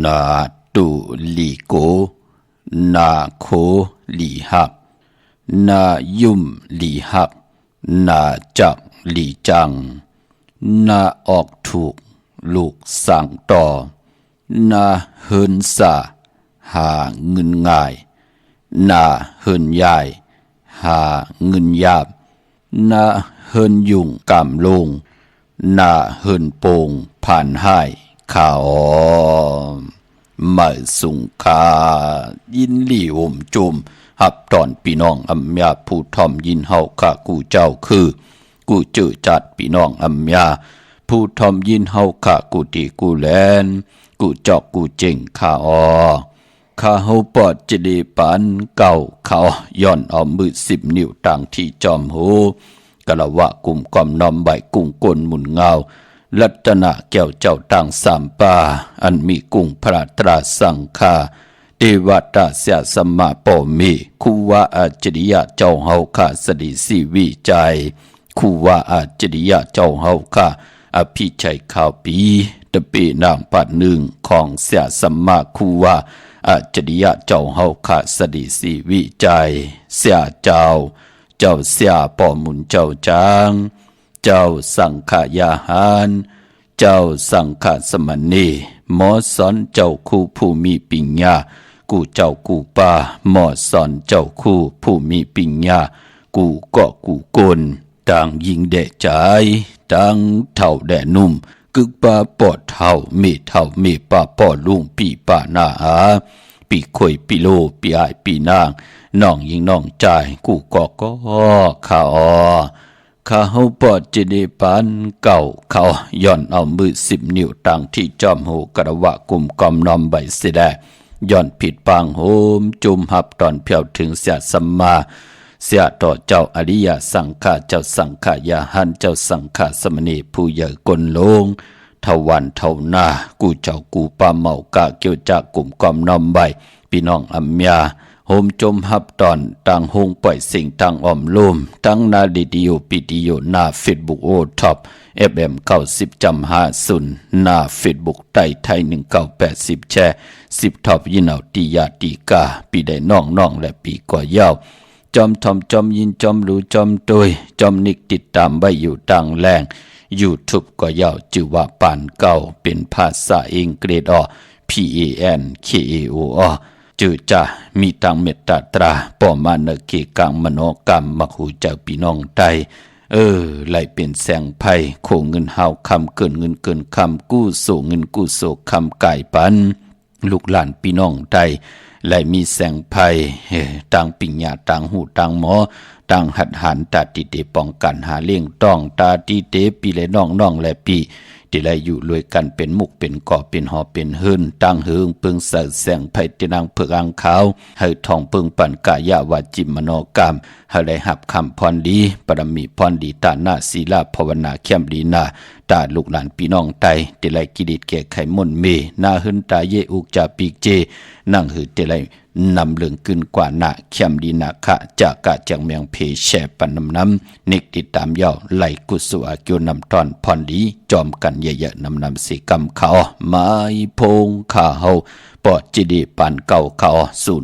นาตุลีโกนาโคลีหักนายุ่มลีหักนาจักลีจังนาออกถูกลูกสั่งต่อนาเฮินสาหาเงินง่ายนาเฮินยายหาเงินยาบนาเฮินยุ่งกำลงนาเฮินโปงผ่านให้ข่าวไม่สุงคายินลี่อมจุมหับตอนพี่น้องอัมยาผู้ทอมยินเฮาข้ากูเจ้าคือกูเจอจัดพี่น้องอัมยาผู้ทอมยินเฮาข้ากูตีกูแลนกูจอกกูเจงข้าข้าเฮาปอดจะดีปันเก่าเขาย้อนเอามือ10 นิ้วต่างที่จอมหูกะละวะกุมกอมนอมใบกุ้งกลหมุนเงารัตนะแก้วเจ้าต่างสามป่าอันมีกุ้งพระตราสังฆาเทวตาเสียสมมาปอมีคูวาอาจริยะเจ้าเฮาข้าสดิสีวิจัยคูวาอาจริยะเจ้าเฮาข้าอภิชัยข่าวปีตะเปนางปัดหนึ่งของเสียสมมาคูวาอาจริยะเจ้าเฮาข้าสดิสีวิจัยเสียเจ้าเสียปอมุนเจ้าจางเจ้าสังขยาหารเจ้าสังฆสมณีหมอสอนเจ้าคู่ผู้มีปัญญากูเจ้ากูป่าหมอสอนเจ้าคู่ผู้มีปัญญากูก็กูกลต่างยิงแด่ใจต่างเท่าแด่นุ่มกึกป่าปอดเท่าเมป่าปอดลุงปีป่าหน้าหาปีข่อยปีโลปีอายปีนางน้องยิงน้องใจกูก็ข้าข้าเฮาปอดจะได้ปันเก่าเขาย้อนเอามือ10 นิ้วต่างที่จอมหูกระวะกุมกอมนอมใบเสดย้อนผิดปางโหมจุมหับตอนเพียวถึงเสียสัมมาเสียต่อเจ้าอริยสังฆาเจ้าสังฆายาหันเจ้าสังฆาสมณีผู้ใหญ่กลลงทวันเท่านากูเจ้ากูปาเมากะเกี่ยวจากกลุ่มกอมนอมใบพี่น้องอัมยาโฮมจมหับตอนต่างหงปล่อยสิ่งต่างอ้อมลุ่มตั้งนาดิดิโอปิดิโอหน้าเฟซบุ๊กโอท็อปFM 90.50หน้าเฟซบุ๊กไทย1980แชร์10ท็อปยินเอาตียาตีกาปีได้น้องและปีก่อยาวจอมทอมจอมยินจอมรู้จอมโดยจอมนิกติดตามไว้อยู่ต่างแรงYouTube ก็ยาวชื่อว่าปานเก่าเป็นภาษาอังกฤษPANKAOจือจะมีตังเมตตาตราปอมานะเกกังมโนกรรมมักหูเจ้าพี่น้องไตไหลเป็นแสงไพ่โคเงินเฮาคำเกินเงินเกินคำกู้โสเงินกู้โสคำไก่ปันลูกหลานพี่น้องไตไหลมีแสงไพ่ต่างปิญญาต่างหูต่างหมอต่างหัดหันตาติเตป้องกันหาเลี้ยงต้องตาติเตปีและน้องและปีที่ไรอยู่รวยกันเป็นมุกเป็นก่อเป็นหอเป็นหืนตั้งเฮืองเปิงเสดแสงไผ่ตินางเผือกอังขาวให้ทองเปิงปั่นกายาวาจิมโนกรรมให้ได้หับคำพรดีปรมีพรดีตาหน้าศีลาภาวนาเข้มดีนาตาลูกหลานพี่น้องไตที่ไรกิเลสแก่ไขมนเมนาหึนตาเยอุกจาปีกเจนั่งหือที่ไรนำเรื่องขึ้นกว่าหน้าเข้มดีนาคะจากกะจังเมียงเพแช่ปันน้ำนิกติดตามย่อไหลกุศลเกี่ยวนำตอนพรดีจอมกันเยอะๆนำสีกำเขาไม้พงข้าเฮาปอดจิดีปันเก่าเขา06246499249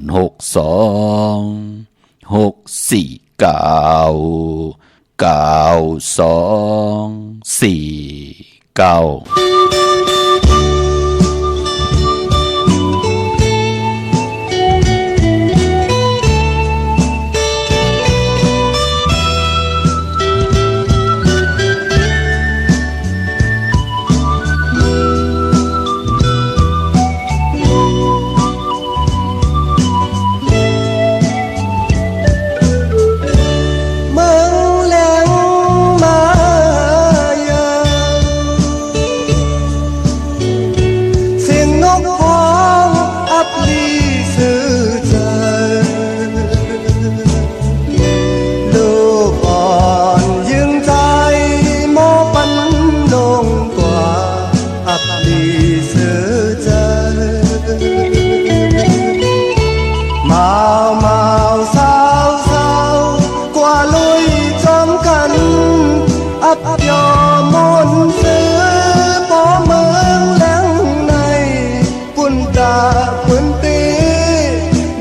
quân tế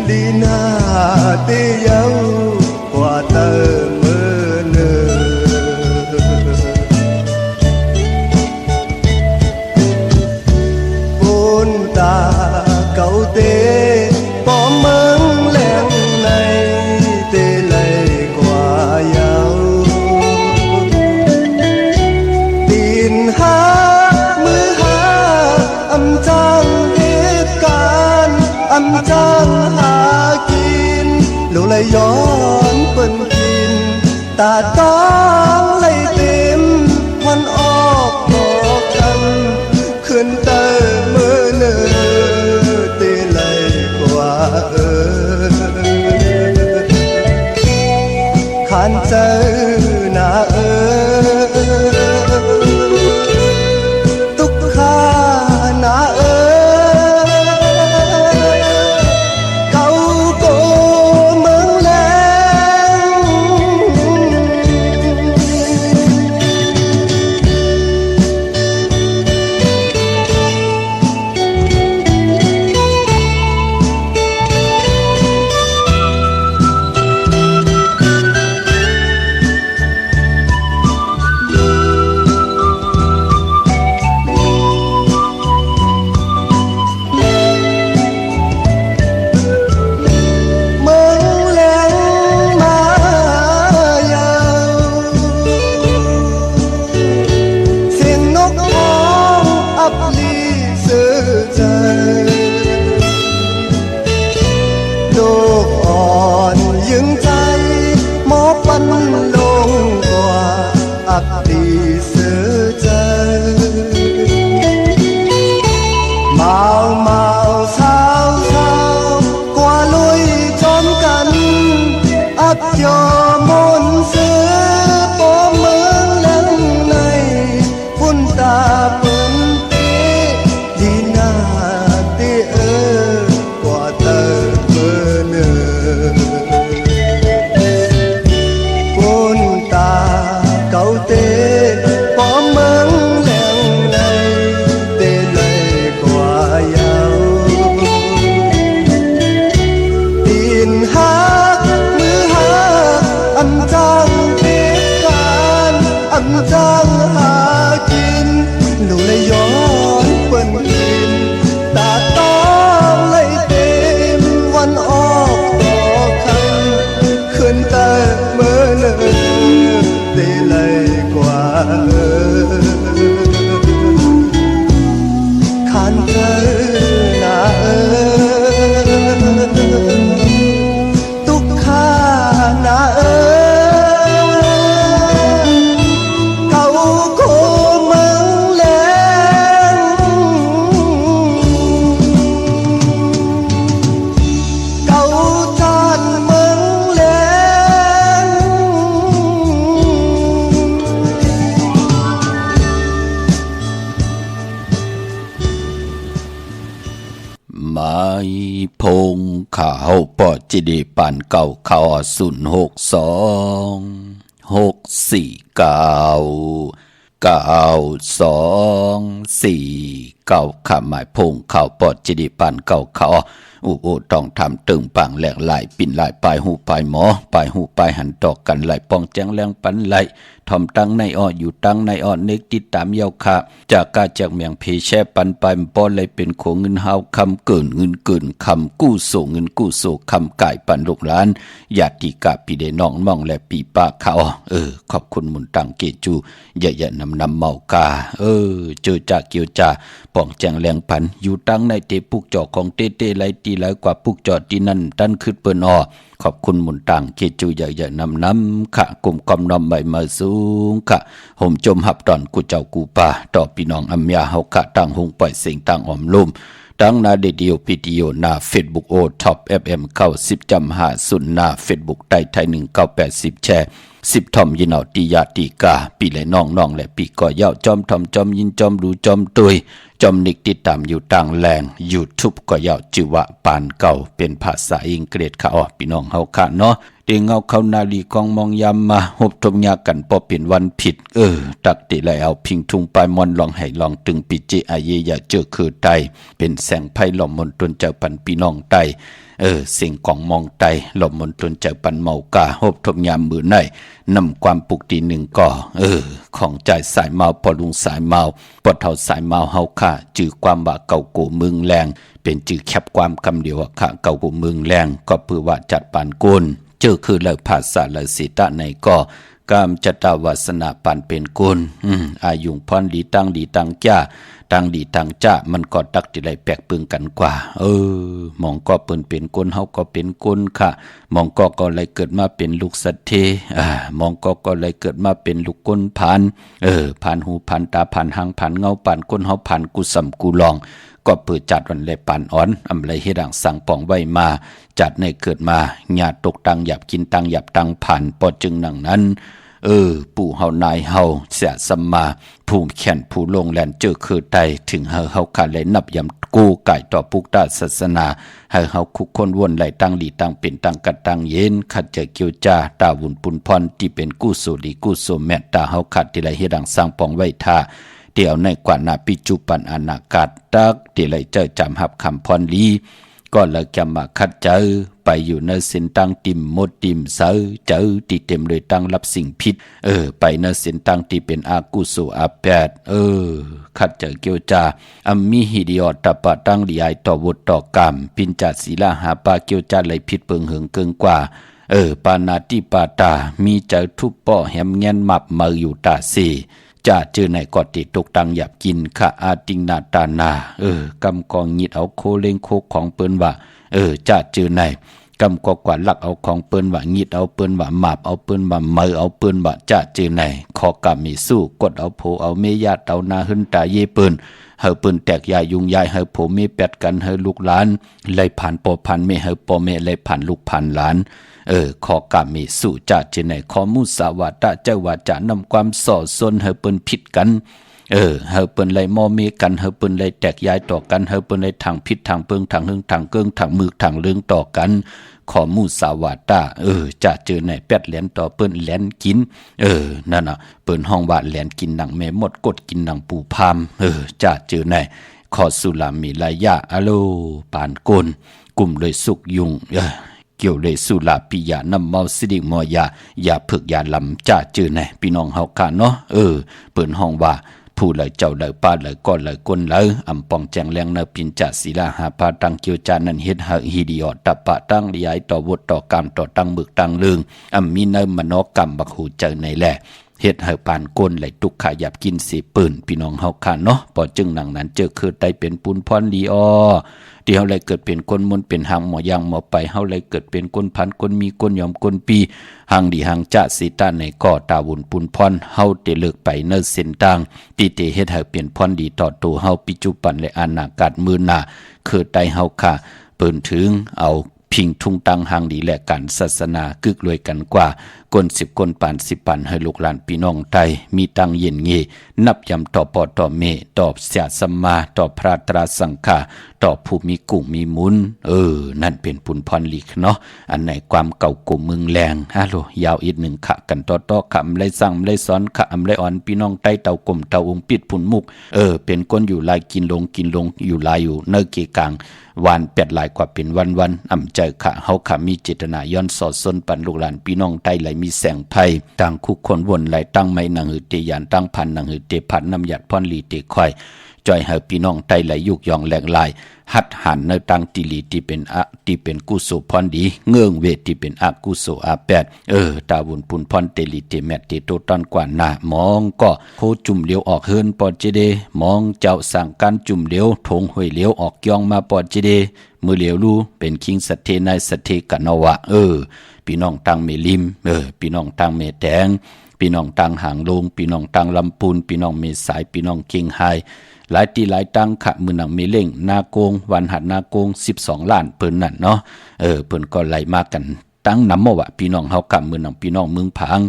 đi na tế dấu qua tờ mơ nơ vốn ta cậu tế bỏ mớn lẹn này tế lầy qua dấu tin hát mưa hát âm trang hết can âm trangหากินลูไหลย้อนเปิ้นกินตาต้องไหลเต็มวันออกดอกกันขึ้นเตอมือเนอเตไหลกว่าขันเจอหน้าตุกขาหน้าพงข่าวปอจิดีปานเก่าข่าว062 649 9224ข้าหมายพงข่าวปอจิดีปานเก่าข่าวต้องทำตึงปังแหลกหลายปิ่นหลายปลายหูปลายหมอปลายหูปลายหันตอกกันหลายป้องแจ้งแรงปันไหลทอมตั้งในอ้ออยู่ตั้งในอ้อนึกติดตามยาวค่ะจากกาจากเมียงเพแช่ปันไปบ่เลยเป็นโขเงินเฮาคำเกินเงินเกินคำกู้โสเงินกู้โสคำก่ายปันลูกหลานญาติกะพี่ได้น้องมองและปีป้าเขาขอบคุณมุนตังเกจูอย่านำเมากาเจอจากเกี่ยวจ่าป้องแจ้งแรงปันอยู่ตั้งในเตปุกจอของเต้ๆไหลตีหลายกว่าปุกจอที่นั่นตั้นขึ้นเปิ้นขอบคุณมุนต่างเกจูอย่านำค่ะกลุ่มกอมน้อมใบมาสูงค่ะห่มจมหับตอนกูเจ้ากูป่าต่อพี่น้องอัมยาเฮาค่ะตั้งหงปล่อยเสียงตั้งอ้อมลุ่มตั้งนาเดดิโอพิดีโอหน้า Facebook O Top FM 90.50หน้า Facebook ใต้ไทย1980แชร์10ทอมยินเอาติยาติกาปีและน้องๆและปีก่อยาวจอมทอมจอมยินจอมดูจอมตุยจอมนิกติดตามอยู่ต่างแรง YouTube ก็ยาวจิวะปานเก่าเป็นภาษาอังกฤษค่ะพี่น้องเฮาค่ะเนาะ เตียงเอาเข้านาลีกองมองยามมาหบทมยากันพอเป็นวันผิดตักติไหลเอาพิงทุงปลายมอนลองให้ลองตึงปิจิอาเยอย่าเจอคือไตเป็นแสงไพ่หล่อมมนตนเจ้าปันพี่น้องไตเสียงของมองไตหล่อมมนตนเจ้าปันเมากาหบทมยามมือในนำความปุกตีหนึ่งก่อของใจสายเมาพอลุงสายเมาปอดเท่าสายเมาเฮาค่ะจื่อความว่าเก่าโกมึงแรงเป็นจื่อแคบความคำเดียวว่าค่ะเก่าโกมึงแรงก็เพื่อว่าจัดปานกุลเจอคือเลิกภาษาเลสิตะในก็กามจตาวาสนาปันเป็นกุลอายุงพรดีตั้งดีตั้งจ้าตั้งดีตั้งจ้ามันก็ตักที่ไรแปลกปึงกันกว่ามองก็เปิ้นเป็นกุลเฮาก็เป็นกุลค่ะมองก็เลยเกิดมาเป็นลูกสัตเทมองก็เลยเกิดมาเป็นลูกกุลผ่านผ่านหูผ่านตาผ่านหางผ่านเงาผ่านกุลเฮาผ่านกุสัมกุลองก็เปิดจัดวันเลยปานอ่อนอำไรเฮ็ดดังสั่งปองไว้มาจัดในเกิดมาญาติตกตังหยับกินตังหยับตังผ่านปอจึงหนังนั้นปู่เฮานายเฮาเสียสัมมาภูมิแขนผู้ลงแลนเจอคือใดถึงเฮาขาดเลยนับยำกู้ไก่ต่อปุกตาศาสนาให้เฮาคุกคนวนไหลตั้งดีตั้งเป็นตั้งกัดตั้งเย็นขัดเจอเกียวจาตาวุนปุนพรที่เป็นกู้สุดีกู้สุแมตตาเฮาขัดที่ไรเฮ็ดดังสร้างปองไว้ท่าเดี๋ยวในกว่านาปิจุปันอนาคตตักที่ไรเจอจำหับคำพรลีก็เลยจะมาคัดเจอไปอยู่ในเส้นตั้งติมมดติมเสอเจอที่เต็มเลยตั้งรับสิ่งผิดไปในเส้นตั้งที่เป็นอากุโสอาแปดคัดเจอเกียวจาอัมมีฮิดิออตปะตั้งดีไอต่อวดต่อกรรมปินจัดศีลาหาปาเกียวจาเลยผิดเปิงเหิงเกินกว่าปานาติปาตามีเจอทุบป่อแหมเงี้ยนมับมืออยู่ตาสีจะเจอในกอดติดตกตังหยับกินค่ะอาติงนาตานากำกองหยิดเอาโคเล่งโคของเปิ้นว่าจะเจอในกำกอกว่าลักเอาของเปิ้นว่าหยิดเอาเปิ้นว่าหมาบเอาเปิ้นว่ามือเอาเปิ้นว่าจะเจอในขอกำมีสู้กดเอาโผเอาเมยาเอานาหึนตาเยเปิ้นเฮาเปิ้นแตกยายยุงยายเฮาโผมีแปดกันเฮาลูกหลานเลยผ่านปอผ่านเมเฮาปอเมเลยผ่านลูกผ่านหลานขอกามีสู่จะเจไหนขอมุสาวาตะเจ้าว่าจะนำความส่อซนเฮาเปิ้นผิดกันเฮาเปิ้นเลยมอมีกันเฮาเปิ้นเลยแตกยายต่อกันเฮาเปิ้นเลยทางผิดทางเปิงทางหึงทางเกิงทางมือทางเรื่องต่อกันขอมุสาวาตะจะเจอไหนแปดแหลนต่อเปิ้นแหลนกินนั่นน่ะเปิ้นห้องว่าแหลนกินหนังแม่หมดกดกินหนังปูพามจะเจอไหนขอสุลามีลายะอะโลปานกลกลุ่มเลยสุกยุงเกี่ยวเลยสุลาปิยานำเมาสิริมอยาอย่าเพิกอย่าลำจ้าจื้อแน่พี่น้องเฮาค่ะเนาะเปิ้นห้องว่าผู้เลยเจ้าเลยป้าเลยก้อนเลยก้นเลยอำปองแจงแรงเนปินจัดศีลาหาพาตังเกียวจานันเฮ็ดหะฮีดิออตะปะตั้งยายต่อวดต่อกรรมต่อตั้งบึกตั้งลึงมีเนมโนกรรมบักหูเจอในแลเฮ็ดให้ปานก้นไหลตุกขยับกินสิปืนพี่น้องเฮาค่ะเนาะพอจึงหนังนั้นเจอคือได้เป็นปุนพรลีอที่เฮาเลยเกิดเป็นคนมนเป็นหางหมอยางหมอไปเฮาเลยเกิดเป็นคนพันคนมีคนยอมคนปีหางดีหางจะสิตาในก่อตาวุนปุนพรเฮาเตเลิกไปเนเส้นทางที่เตเฮ็ดให้เป็นพรดีต่อตัวเฮาปัจจุบันและอนาคตมื้อหน้าคือได้เฮาค่ะเปิ้นถึงเอาพิงทุงตังหางดีและการศาสนากึกรวยกันกว่าก้น10ก้นปาน10ปันให้ลูกหลานพี่น้องไทยมีตังเย็นเงนับยำต่อปอต่อเมตอบเสียสัมมาต่อพระตราสังฆาต่อผู้มีกุ่งมีมุนนั่นเป็นปุนพรลีกเนาะอันไหนความเก่ากุ่มเมืองแรงฮัลโหลยาวอีกหนึ่งขะกันต่อขะอำไรสั่งไรสอนขะอำไรอ่อนพี่น้องใต้เต่ากลมเต่าองปิดผุนมุกเป็นก้นอยู่ลายกินลงอยู่ลายอยู่เนเกกลางวานเป็ดหลายกว่าเป็นวันอำใจขะเฮาขะมีเจตนาย้อนสอดซนปันลูกหลานพี่น้องใต้ไหลมีแสงไพ่ต่างคุกคนวนไหลตั้งไม่นังหือเตยานตั้งพันนังหือเตพันน้ำหยัดพรลีเตค่อยจอยเฮาพี่น้องใต้ไหลยุกยองแหลกลายหัดหันในตังติลีที่เป็นกุศลพรดีเงื่องเวทที่เป็นอกุศลอาแปดตาวุนปุนพรเตลีเตแมตเตโตตันกว่าหน้ามองก็โคจุ่มเลี้ยวออกเฮินปอดเจเดมองเจ้าสั่งการจุ่มเลี้ยวทงห้วยเลี้ยวออกยองมาปอดเจเดมือเลี้ยวรู้เป็นคิงสัตเทนายสัตเทกันนวะพี่น้องตังเมลิมพี่น้องตังเมแดงพี่น้องตังหางลงพี่น้องตังลำปูนพี่น้องเมสายพี่น้องเกียงไฮหลายตีหลายตังขะมือหนังเมเล่งนาโกงวันหัดนาโกง12ล้านเปิ้นนั่นเนาะเปิ้นก็ไหลมากันตั้งนำมาวะพี่น้องเฮากะมือหนังพี่น้องเมืองพัง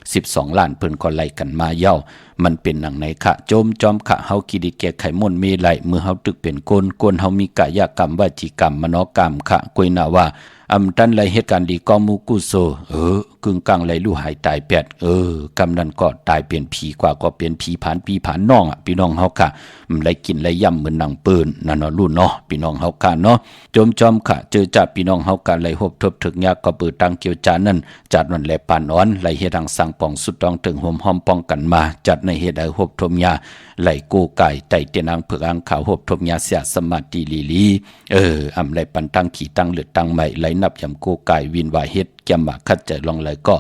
12ล้านเปิ้นก็ไหลกันมาเย้ามันเป็นหนังไหนขะโจมจอมขะเฮากิดิแก่ไขมนเมไหลมือเฮาตึกเป็นก้นเฮามีกายกรรมวจีกรรมมโนกรรมขะกวยนาว่า ตันไหลเหตุการณ์ดีก็มูกุโซกึ่งกลางไหลลู่หายตายแปดกำนั้นก็ตายเปลี่ยนผีกว่าก็เปลี่ยนผีผานน้องพี่น้องเฮาค่ะไหลกินไหลย่ำเหมือนหนังปืนนั่นเนาะรุ่นเนาะพี่น้องเฮาค่ะเนาะจมจอมค่ะเจอจับพี่น้องเฮาค่ะไหลหบทบถึกยากก็เปิดตังเกี่ยวจานนั่นจัดวันแลปานอ่อนไหลเฮ็ดทางสังป่องสุดต้องถึงห่มหอมป้องกันมาจัดในเฮ็ดให้หบทมยาไหลกูไก่ไตเตียนางเผือกอังขาวหบทมยาเสียสมาธิลีอำไหลปันตั้งขี่ตั้งเลือดตั้งใหม่ไหลนับยำกูไก่วินวายเฮ็ดแกมมาคัดใจลองไหลก็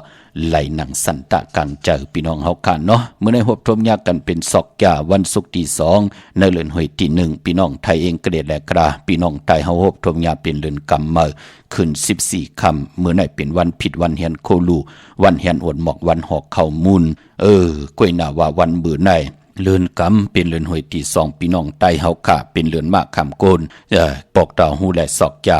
ไหลหนังสันตะกังเจอพี่น้องเฮาค่ะเนาะเมื่อในหบทมยากันเป็นศอกยาวันศุกร์ที่2ในเดือนหวยที่1พี่น้องไทยเองกระเดดแลกราพี่น้องไทยเฮาหบทมยาเป็นเดือนกำเมื่อขึ้น14ค่ำเมื่อในเป็นวันผิดวันเฮียนโคลูวันเฮียนอดหมอกวันหอกเข้ามูลกล้วยหน้าว่าวันเบื่อในเลือนกำเป็นเลือนหวยที่2พี่น้องไตเฮาค่ะเป็นเลือนมากคำโกนปอกดาวหูและศอกยา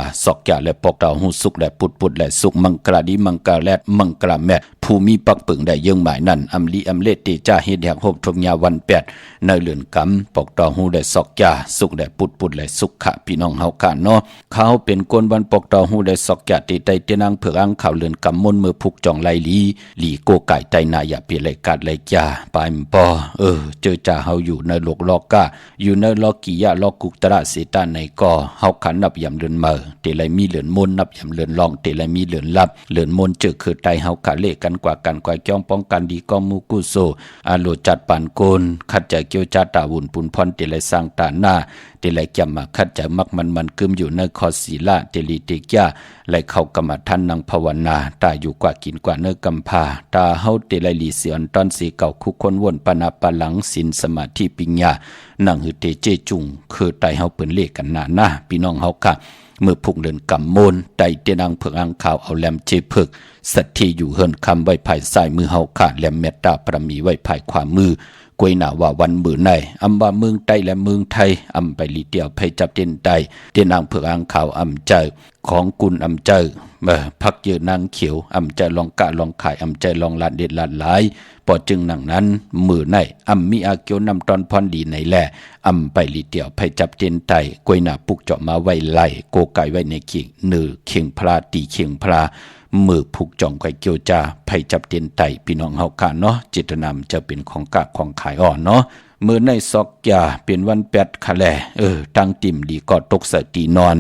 และปอกดาวหูสุกและปุดและสุกมังกราดีมังกราแลดมังกราแม่ภูมิปักปึงได้ยังหมายนั่นอำลีอำเลเตจ้าเฮ็ดแหกหบทมยาวัน8ในเลือนกำปอกดาวหูและศอกยาสุกและปุดและสุกค่ะพี่น้องเฮาค่ะเนาะเขาเป็นคนวันปอกดาวหูและศอกยาตีไตเตนังเผือกอังข่าวเลือนกำมนมือผูกจองไลลีโกไก่ไตนายาเปียไหลกาดไหลจ้าปายมปอเจอจ่าเฮาอยู่ในโลกลอกกาอยู่ในลอกกิยะลอกกุกตระเสตาในก็เฮาขันนับยำเลือนเมอเตไลมีเหลือนมนนับยำเลือนลองเตไลมีเหลือนลับเหลือนมนเจอคือไตเฮาขาเลกันกว่ากันกว่าจ้องป้องกันดีก็มูกุโซอาโลจัดปานโกนขัดใจเกี่ยวจัดตาวุ่นปุนพรเตไลสร้างตาหน้าเตไลแกมมาขัดใจมักมันกึมอยู่ในคอศีลาเตลิเตกยาไหลเข้ากรรมฐานนังภาวนาตาอยู่กว่ากินกว่าเนื้อกำพาตาเฮาเตไลลีเสียนตอนสีเก่าคุกคนวนปนาปะหลังศีลสมาธิปิญญานังหือเตเจจุงคือไตเฮาเปิ้นเลขกันหน้าพี่น้องเฮาค่ะเมื่อพุกเดินกำมนไตเตนังเผือกอังขาวเอาแหลมเจเพิกสัตที่อยู่เฮิรนคำไว้ภายซ้ายมือเฮาค่ะแหลมเมตตาประมีไว้ภายขวามือกวยหนาว่าวันมือในอำว่าเมืองใต้และเมืองไทยอำไปลีเดียวไปจับเต้นใต้เต้นนางเผือกอังขาวอำเจอของกุลอำเจอพักเยอะนางเขียวอำเจอลองกะลองขายอำเจอลองลาดเด็ดลาดหลายพอจึงหนังนั้นมือในอำมีอาเกียวนำตอนพรดีในแหล่อำไปลีเดียวไปจับเต้นใต้กวยหนาปุกเจาะมาไว้ไหลโกไก่ไว้ในเขียงเนื้อเขียงพลาตีเขียงพลามือผูกจ่องไก่เกียวจาไผจับเตียนไตพี่น้องเฮาค่ะเนาะเจตนามจะเป็นของกะของขายอ่อนเนาะมือในซอกยาเป็นวัน8คะแลตั้งติ่มดีก็ตกใส่ตีนอน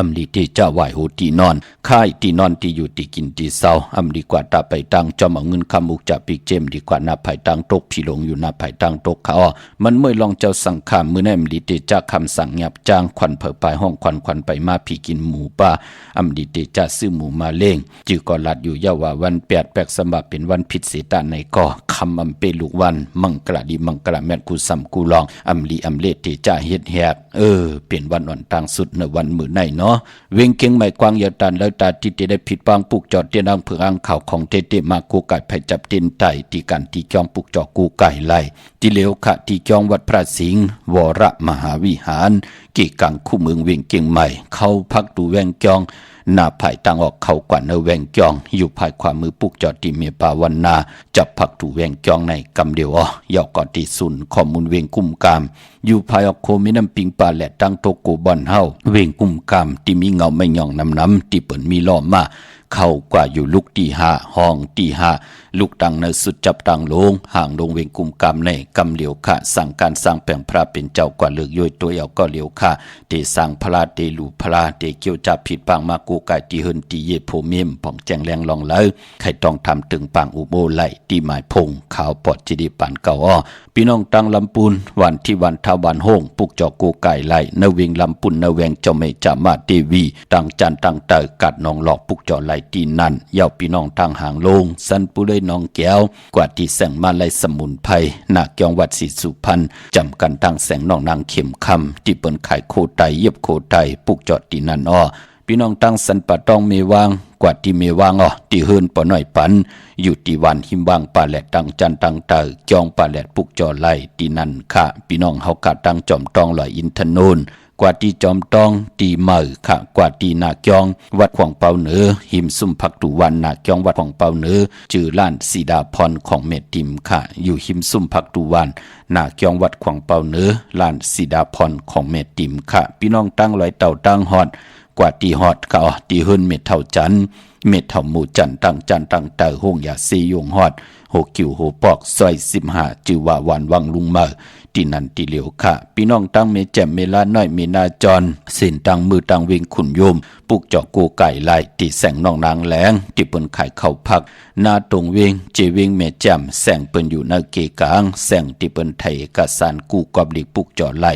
อำลีที่เจ้าไหวโหตีนอนค่ายตีนอนที่อยู่ตีกินตีเศร้าอำดีกว่าตาไปตั้งจอมเอาเงินคำอุกจะปีกเจมดีกว่านาไผ่ตั้งตกพี่หลงอยู่นาไผ่ตั้งตกเขามันเมื่อลองเจ้าสั่งขามมือในอำลีที่จะคำสั่งหยับจ้างควันเผอปลายห้องควันไปมาพี่กินหมูป่าอำดีที่จะซื้อหมูมาเล่งจือก็ลัดอยู่ยาว่าวัน8แปลกสมบัติเป็นวันผิดเสตาในก็คำอำเปลูกวันมังกระดีมังกระแม่นกูซ้ำกูลองอำลีอำเลที่จะเฮ็ดแหบเป็นวันอ่อนต่างสุดในวันมือในเนาะเวงเก่งไม่กว้างยาตันแล้วตาที่ได้ผิดบางปุกจอดเตียนดังเผือกอังข่าวของเตมากูไก่ไผจับเตียนไตที่การที่จองปุกจอกูไก่ไล่ที่เหลวขะที่จองวัดพระสิงห์วรมหาวิหารกี่กังคู่เมืองเวงเก่งใหม่เข้าพักดูแวงจองหน้าภายต่างออกเข้ากว่าเนแวงจองอยู่ภายขวามือปุกจอดที่เมปาวันนาจับพักดูแวงจองในกำเดียวย่อก่อนที่สุนข้อมูลเวงกุมกามอยู่ภายออกโคมิน้ำปิงปลาและตั้งโตโกบอนเฮาเวงกุมกามที่มีเงาไม่ย่องน้ำที่เปิ่นมีล้อมมาเข้ากว่าอยู่ลุกที่5ห้องที่5ลูกตังในสุดจับตังลงห่างลงเวงกุมกามในกำเหลียวค่ะสั่งการสร้างแปลงพระเป็นเจ้ากว่าเลือกย่อยตัวเอาก็เหลียวค่ะเตสร้างพระเตลูพระเตเกี่ยวจับผิดปางมากูไก่ที่เฮินที่เยโพเมียมผ่องแจงแรงลองเลยใครต้องทำตึงปางอุโบไหลที่หมายพงขาวปอดจีดีปานเก่าพี่น้องตังลำปูนวันที่วันทาวันห้องปุกจอกูไก่ไหลนเวงลำปูนนเวงเจ้าเมจามาเทวีตังจันตังเตอกัดนองหลอกปุกจอไหลตีนั่นเย้าพี่น้องทางหางลงสันปุเลยน้องแก้วกว่าที่แสงมาไหลสมุนไพรนาเกียงวัดศรีสุพรรณจำกันทางแสงน้องนางเข็มคำที่เปิ้นขายโคไตเย็บโคไตปุกจอตีนั่นพี่น้องตั้งสันปะตองเมวางกว่าที่เมวางที่เฮินปอน้อยปันอยู่ที่วันหิมวางป่าแหลดตังจันตังเตอจองป่าแหลดปุกจอไหลที่นั่นค่ะพี่น้องเฮากะตั้งจอมตองลอยอินทนนท์กว่าที่จอมตองตีเมือค่ะกว่าที่นาเกียงวัดขวางเปาเหนือหิมซุ่มพักตุวันนาเกียงวัดขวางเปาเหนือจือล้านสีดาพรของเมติมค่ะอยู่หิมซุ่มพักตุวันนาเกียงวัดขวางเปาเหนือล้านสีดาพรของเมติมค่ะพี่น้องตั้งลอยเต่าตั้งฮอด กว่าตีฮอดก็ตีหืนเม็ดเท่าจันเม็ดเท่าหมู่จันตั้งเตอห้องยาซียงฮอดโหกิวโหปอกซอย15จือว่าวันวังลุงเมอที่นันติเหลียวค่ะพี่น้องตั้งเมแจ่มเมลาน้อยเมนาจรเส้นตั้งมือตั้งเวงขุนโยมปุกเจาะกูไก่ไล่ที่แสงน้องนางแหลงที่เปิ้นขายเข้าพักนาตรงเวงเจเวงเมแจ่มแสงเปิ้นอยู่ในเกกลางแสงที่เปิ้นไทยเอกสารกูกอบหลีกปุกเจาะไล่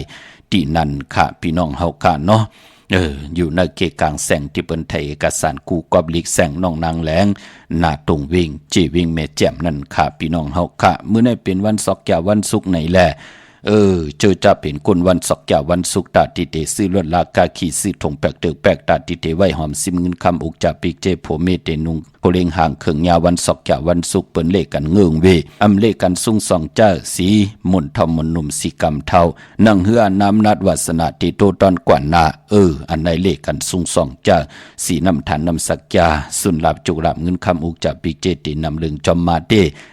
ที่นันค่ะพี่น้องเฮาค่ะเนาะอยู่ในเกกลางแสงที่เปิ้นไทยเอกสารกูกอบหลีกแสงน้องนางแหลงนาตรงเวงเจเวงเมแจ่มนั่นค่ะพี่น้องเฮาค่ะมื้อนี้เป็นวันศอกยาวันศุกร์ไหนแลเจอจะเป็นคนวันศอกยาวันศุกร์ตาติเตซื้อรถลากาขี่ซื้อถงแปลกเตอแปลกตาติเตไว้หอมซิมเงินคำอุกจาปิกเจโผเมเตนุงโคเลงห่างเขิงยาวันศอกยาวันศุกร์เปิ้นเลขกันเงืองเวอำเลขกันซุ่งสองเจ้าสีมนทอมมนนุ่มสีกำเทานั่งเฮือน้ำนัดวาสนาติโตตอนกว่านาอันในเลขกันซุ่งสองเจ้าสีน้ำฐานน้ำสักยาสุนลาบจุกลาบเงินคำอุกจาปิกเจตินำลึงจอมมาเต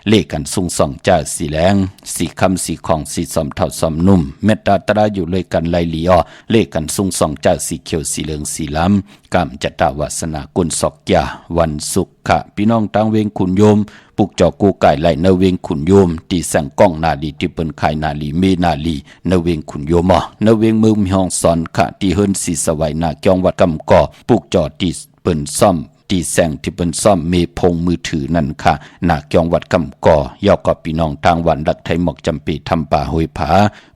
เลขกันซุ่งสองเจ้าสีแหลงสีคำสีของสีสอมเท่าสอมนุ่มเมตตาตราอยู่เลยกันไลลีอ้อเลขกันซุ่งสองเจ้าสีเขียวสีเหลืองสีล้ำกำจัตตาวาสนากุลศอกยาวันศุกร์ค่ะพี่น้องตั้งเวงขุนโยมปุกเจาะกูไก่ไหลเนเวงขุนโยมตีแสงก้องนาลีที่เปิ้นขายนาลีเมนาลีเนเวงขุนโยมเนเวงมือมีห้องสอนค่ะที่เฮิรนสีสวัยนาเกียงวัดกำก่อปุกเจาะตีเปิ้นซ่อมตีแสงที่เป็นซ่อมเมพงมือถือนั่นค่ะนาเกียงวัดกำก่อยอกกับพี่น้องทางวันดักไทยหมอกจำปีทำป่าหอยผา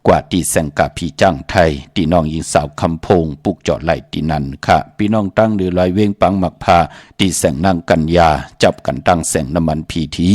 กว่าตีแสงกาพี่จ้างไทยตีน้องยิงสาวคำพงปุกเจาะไหลตีนั่นค่ะพี่น้องตั้งเดือลอยเวงปังหมักพาตีแสงนางกัญญาจับกันตั้งแสงน้ำมันพีที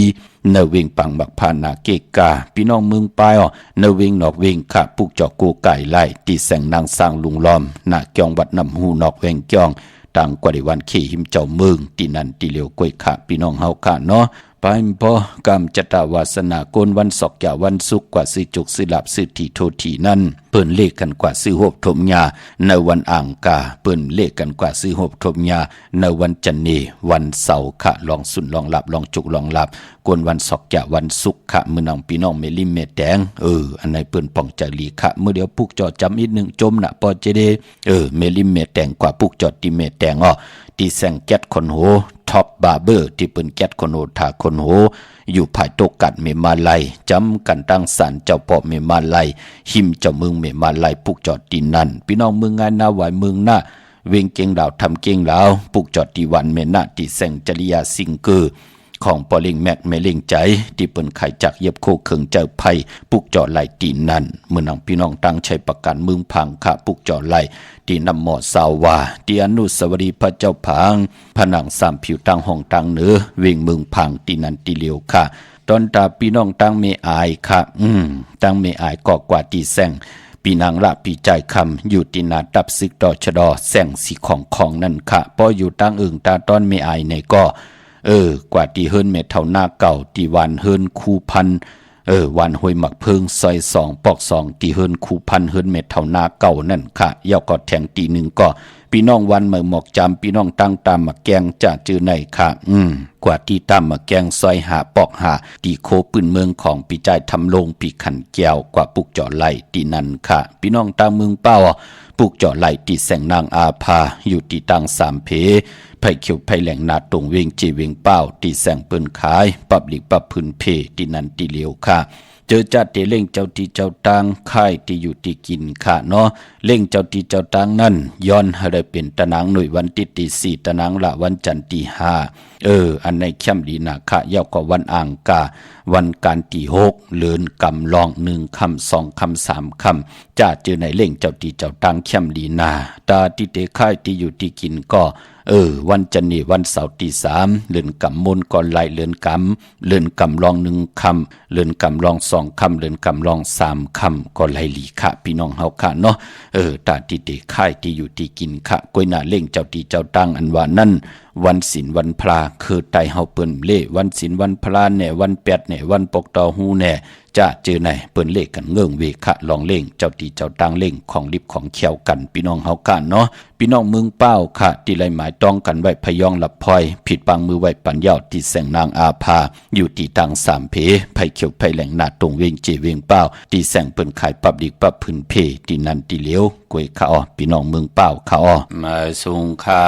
เนเวงปังหมักพานาเกกาพี่น้องเมืองปายเนเวงนอกเวงค่ะปุกเจาะกูไก่ไล่ตีแสงนางสร้างลุงล้อมนาเกียงวัดน้ำหูนอกเวงเกียงต่างกว่าในวันขี่หิมเจ้าเมืองตีนันตีเหลียวกล้วยขาพี่น้องเฮาค่ะเนาะไปพอกำจัตตาวาสนาโกนวันศอกยาวันศุกร์กว่าซื้อจุกซื้อหลับซื้อทีโททีนั่นเปิ้นเลขกันกว่าซื้อหบทมยาในวันอ่างกาเปิ้นเลขกันกว่าซื้อหบทมยาในวันจันเนวันเสาร์ค่ะลองสุนลองหลับลองจุกลองหลับกวนวันศอกยาวันศุกร์ค่ะมื้อน้องพี่น้องเมลิมเมแดงอันไหนเปิ้นป่องใจลีค่ะมื้อเดียวปุกจอจำอีกนึงจมน่ะปอเจเดเมลิมเมแดงกว่าปุกจอติเมแดงตีแสงแก๊สคนโหท็อปบาร์เบอร์ที่เปิ้นแก๊สคนโหทาคนโหอยู่ภายโตกัดเมมาลัยจำกันตั้งศาลเจ้าพ่อเมมาลัยหิมเจ้าเมืองเมมาลัยปุกจอดตีนั่นพี่น้องเมืองงานนาไหวเมืองหน้าเวงเก่งดาวทำเก่งดาวปุกจอดตีวันเมนาตีแสงจริยาสิงเกอของปอลิงแมทเมลิงใจที่เปิ้นไขจากเย็บโคเขิงเจ้าไผ่ปุกจอไหลตีนั่นเมื่อนางพี่น้องตั้งใช้ประกันเมืองพังค่ะปุกจอไหลที่นำหมอสาวาที่อนุสาวรีย์พระเจ้าพังผนังสามผิวตั้งห้องตั้งเหนือเวงเมืองพังตีนันตีเหลียวค่ะตอนตาพี่น้องตั้งเมอายค่ะตั้งเมอายก็กว่าตีแสงปีนางละปีใจคำอยู่ตีนาดับซึกดอชดอแสงสีของนั่นค่ะพออยู่ตั้งตาตอนเมอายในก็กว่าตีเฮิรนเมเท่าหน้าเก่าตีวันเฮิรนคูพันวันห้วยหมักเพิงซอย2ปอก2ตีเฮิรนคูพันเฮิรนเมเท่าหน้าเก่านั่นค่ะยาวก็แทงตีหนึ่งก็พี่น้องวันเมื่อหมอกจำพี่น้องตั้งตามมาแกงจะจื้อในค่ะกว่าที่ตามมาแกงซอยหาปอกหาตีโคปืนเมืองของปีใจทำลงปีขันแก้วกว่าปุกเจาะไหลตีนั่นค่ะพี่น้องตามเมืองเป้าปุกเจาะไหลตีแสงนางอาภาอยู่ตีตังสามเพไผ่เขียวไผ่แหลงนาตรงเวงจีเวงเป้าตีแสงเปิ้นขายปับหลีกปับพื้นเพตีนันตีเหลียวค่ะเจอจัดเตเล่งเจ้าตีเจ้าตังค่ายที่อยู่ที่กินค่ะเนาะเล่งเจ้าตีเจ้าตังนั่นย้อนให้ได้เป็นตะนางหน่วยวันที่4ตะนางละวันจันทร์ที่5อันในเข้มดีนาค่ะยาวกว่าวันอ่างกาวันการที่6เลือนกำลอง1คำ2คำ3คำจะเจอในเล่งเจ้าตีเจ้าตังเข้มดีนาตาที่เตค่ายที่อยู่ที่กินก็วันจันทร์นี่วันเสาร์ที่3เลือนกำมนก่อนไหลเลือนกำลอง1คำเลือนกำลอง2คำเลือนกำลอง3คำก็ไหลหลีค่ะพี่น้องเฮาค่ะเนาะตาที่เตค่ายที่อยู่ที่กินค่ะก้อยหน้าเล่งเจ้าตีเจ้าตังอันว่านั่นวันศีลวันพระคือไตเฮาเปิ้นเล่วันศีลวันพระแน่วันแปดแน่วันปกตอฮูแน่จะเจอไหนเปิ้นเลขกันเงื่องเวคะลองเล่งเจ้าตีเจ้าตังเล่งของลิบของเขียวกันพี่น้องเฮากันเนาะพี่น้องเมืองเป้าค่ะที่ไรหมายต้องกันไว้พยองหลับพลอยผิดปังมือไว้ปัญญาที่แสงนางอาภาอยู่ที่ตังสามเพไผเขียวไผแหลงนาตรงเวงเจเวงเป้าที่แสงเปิ้นขายปับดิกปับพื้นเพที่นันที่เหลียว กวยข้าอ้อพี่น้องเมืองเป้าข้าอ้อมาสุงค่า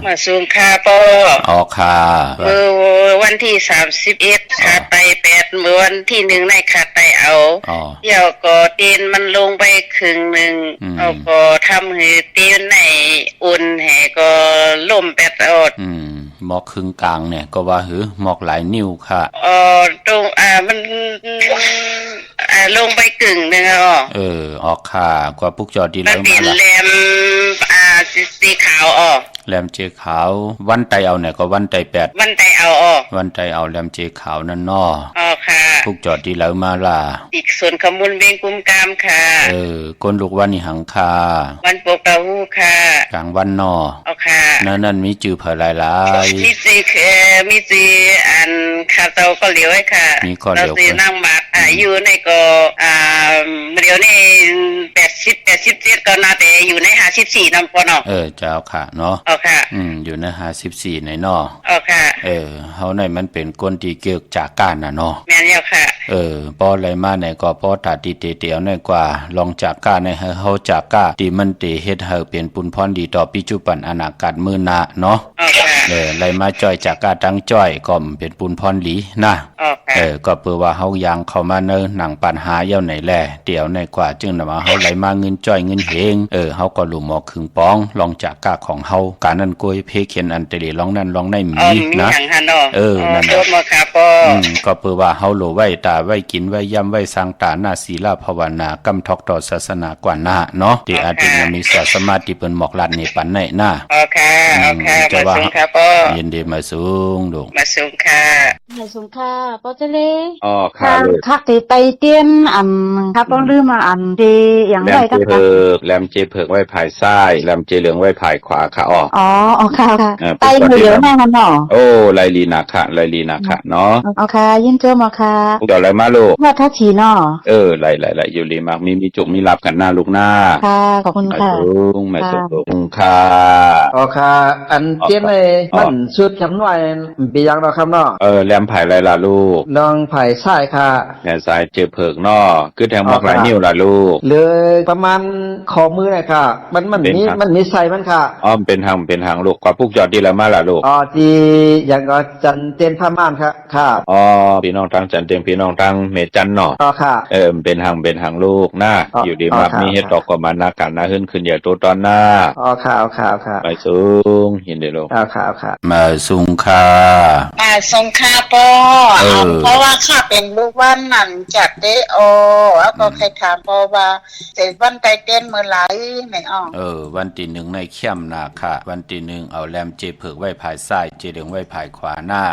มาสูงค่าปอออค่าวันที่31ขาดไป8เมื่อวันที่1ในขาดไปเอาเดี๋ยวก็ตีนมันลงไปครึ่งนึงเอาก็ทำให้ตีนในอุ่นให้ก็ล่ม8อดหมอกครึ่งกลางเนี่ยก็ว่าหือหมอกหลายนิ้วค่ะตรงมันลงไปกึ่งนึงออกค่ะกว่าพวกจอดีแล้วมาละแหลมสีขาวแหลมเจขาววันไตเอาเนี่ยก็วันไต8วันไตเอาวันไตเอาแหลมเจขาวนั่นน้อค่ะพวกจอดีแล้วมาล่ะอีกส่วนขมุนเวงกุมกามค่ะก้นลูกวันนี่หังค่ะวันโปกะฮูค่ะกลางวันนอค่ะนั่นมีจื่อเผยหลายมีสีอันข้าเจ้าก็เหลียวให้ค่ะเราสินั่งบาดอยู่ในก็เดี๋ยวนี้87ก็น่าแต่อยู่ใน54นำปอเนาะเจ้าค่ะเนาะค่ะอยู่ใน54ในนอค่ะเฮาในมันเป็นก้นที่เกี่ยวจากการน่ะเนาะแม่นแล้วค่ะปออะไรมาไหนก็ปอตาดีเตียวในกว่าลองจากก้าในเฮาจากก้าที่มันติเฮ็ดให้เป็นปุนพรดีต่อปัจจุบันอนาคตมื้อหน้าเนาะไหลมาจ้อยจากก้าตั้งจ้อยก็เป็นปุนพรหลีนะก็เพื่อว่าเฮายางเข้ามาเนินหนังปัญหาเย่าไหนแลเดี๋ยวในกว่าจึงนำมาเฮาไหลมาเงินจ้อยเงินเฮงเฮาก็หลุมหมอกครึ่งปองลองจากก้าของเฮาการนั้นกวยเพเขียนอันตรีลองนั้นลองได้มีนะนั่นก็เพื่อว่าเฮาโลไว้ตาไว้กินไว้ย่ำไว้สร้างตาหน้าศีลภาวนากำทอกต่อศาสนากว่าหน้าเนาะที่อาจจะมีสมาธิเปิ้นหมอกลัดนี่ปันไหนหน้าจะว่ายินดีมาสูงลูกมาสูงค่ะมาสูงค่ะปอเจเลค่ะคักที่ไปเตียนครับต้องลืมมาดีอย่างไรครับแหลมเจเพิกไว้ภายซ้ายแหลมเจเหลืองไว้ภายขวาค่ะค่ะไปมือเดียวแม่มันเนาะไลลีนาค่ะไลลีนาค่ะเนาะค่ะยินเจอมาค่ะเดี๋ยวอะไรมาลูกว่าทักทีเนาะไลอยู่ลีมากมีจุกมีรับกันหน้าลูกหน้าค่ะขอบคุณค่ะมาสูงค่ะค่ะอันเตียนเลยมันสุดคำหน่อยปียังเราคำเนาะแหลมภายไรล่ะลูกลองภายซ้ายค่ะแหลมซ้ายเจเพิกเนาะคือแทงหมอกหลายนิ้วล่ะลูกเลยประมาณขอมือเลยค่ะมันมีไซมันค่ะเป็นทางลูกกว่าพวกจอดดีแล้วมาล่ะลูกที่อย่างก็จันเตียนผ้าม่านค่ะพี่น้องทางจันเตียนพี่น้องทางเมจันเนาะค่ะเป็นทางลูกนะอยู่ดีมากมีเฮ็ดดอกก็มานากันนะขึ้นอย่าตัวตอนหน้าค่ะไปสูงเห็นได้ลูกค่ะมาสูงค่ะสงค่าปอเพราะว่าข้าเป็นลูกวันนั่นจัดได้แล้วก็ใครถามปอว่าเสร็จวันไตเต้นเมื่อไหร่ไม่วันที่1ในเข้มนาค่ะวันที่1เอาแหลมเจเพิกไว้ภายซ้ายเจเหลืองไว้ภายขวาหน้า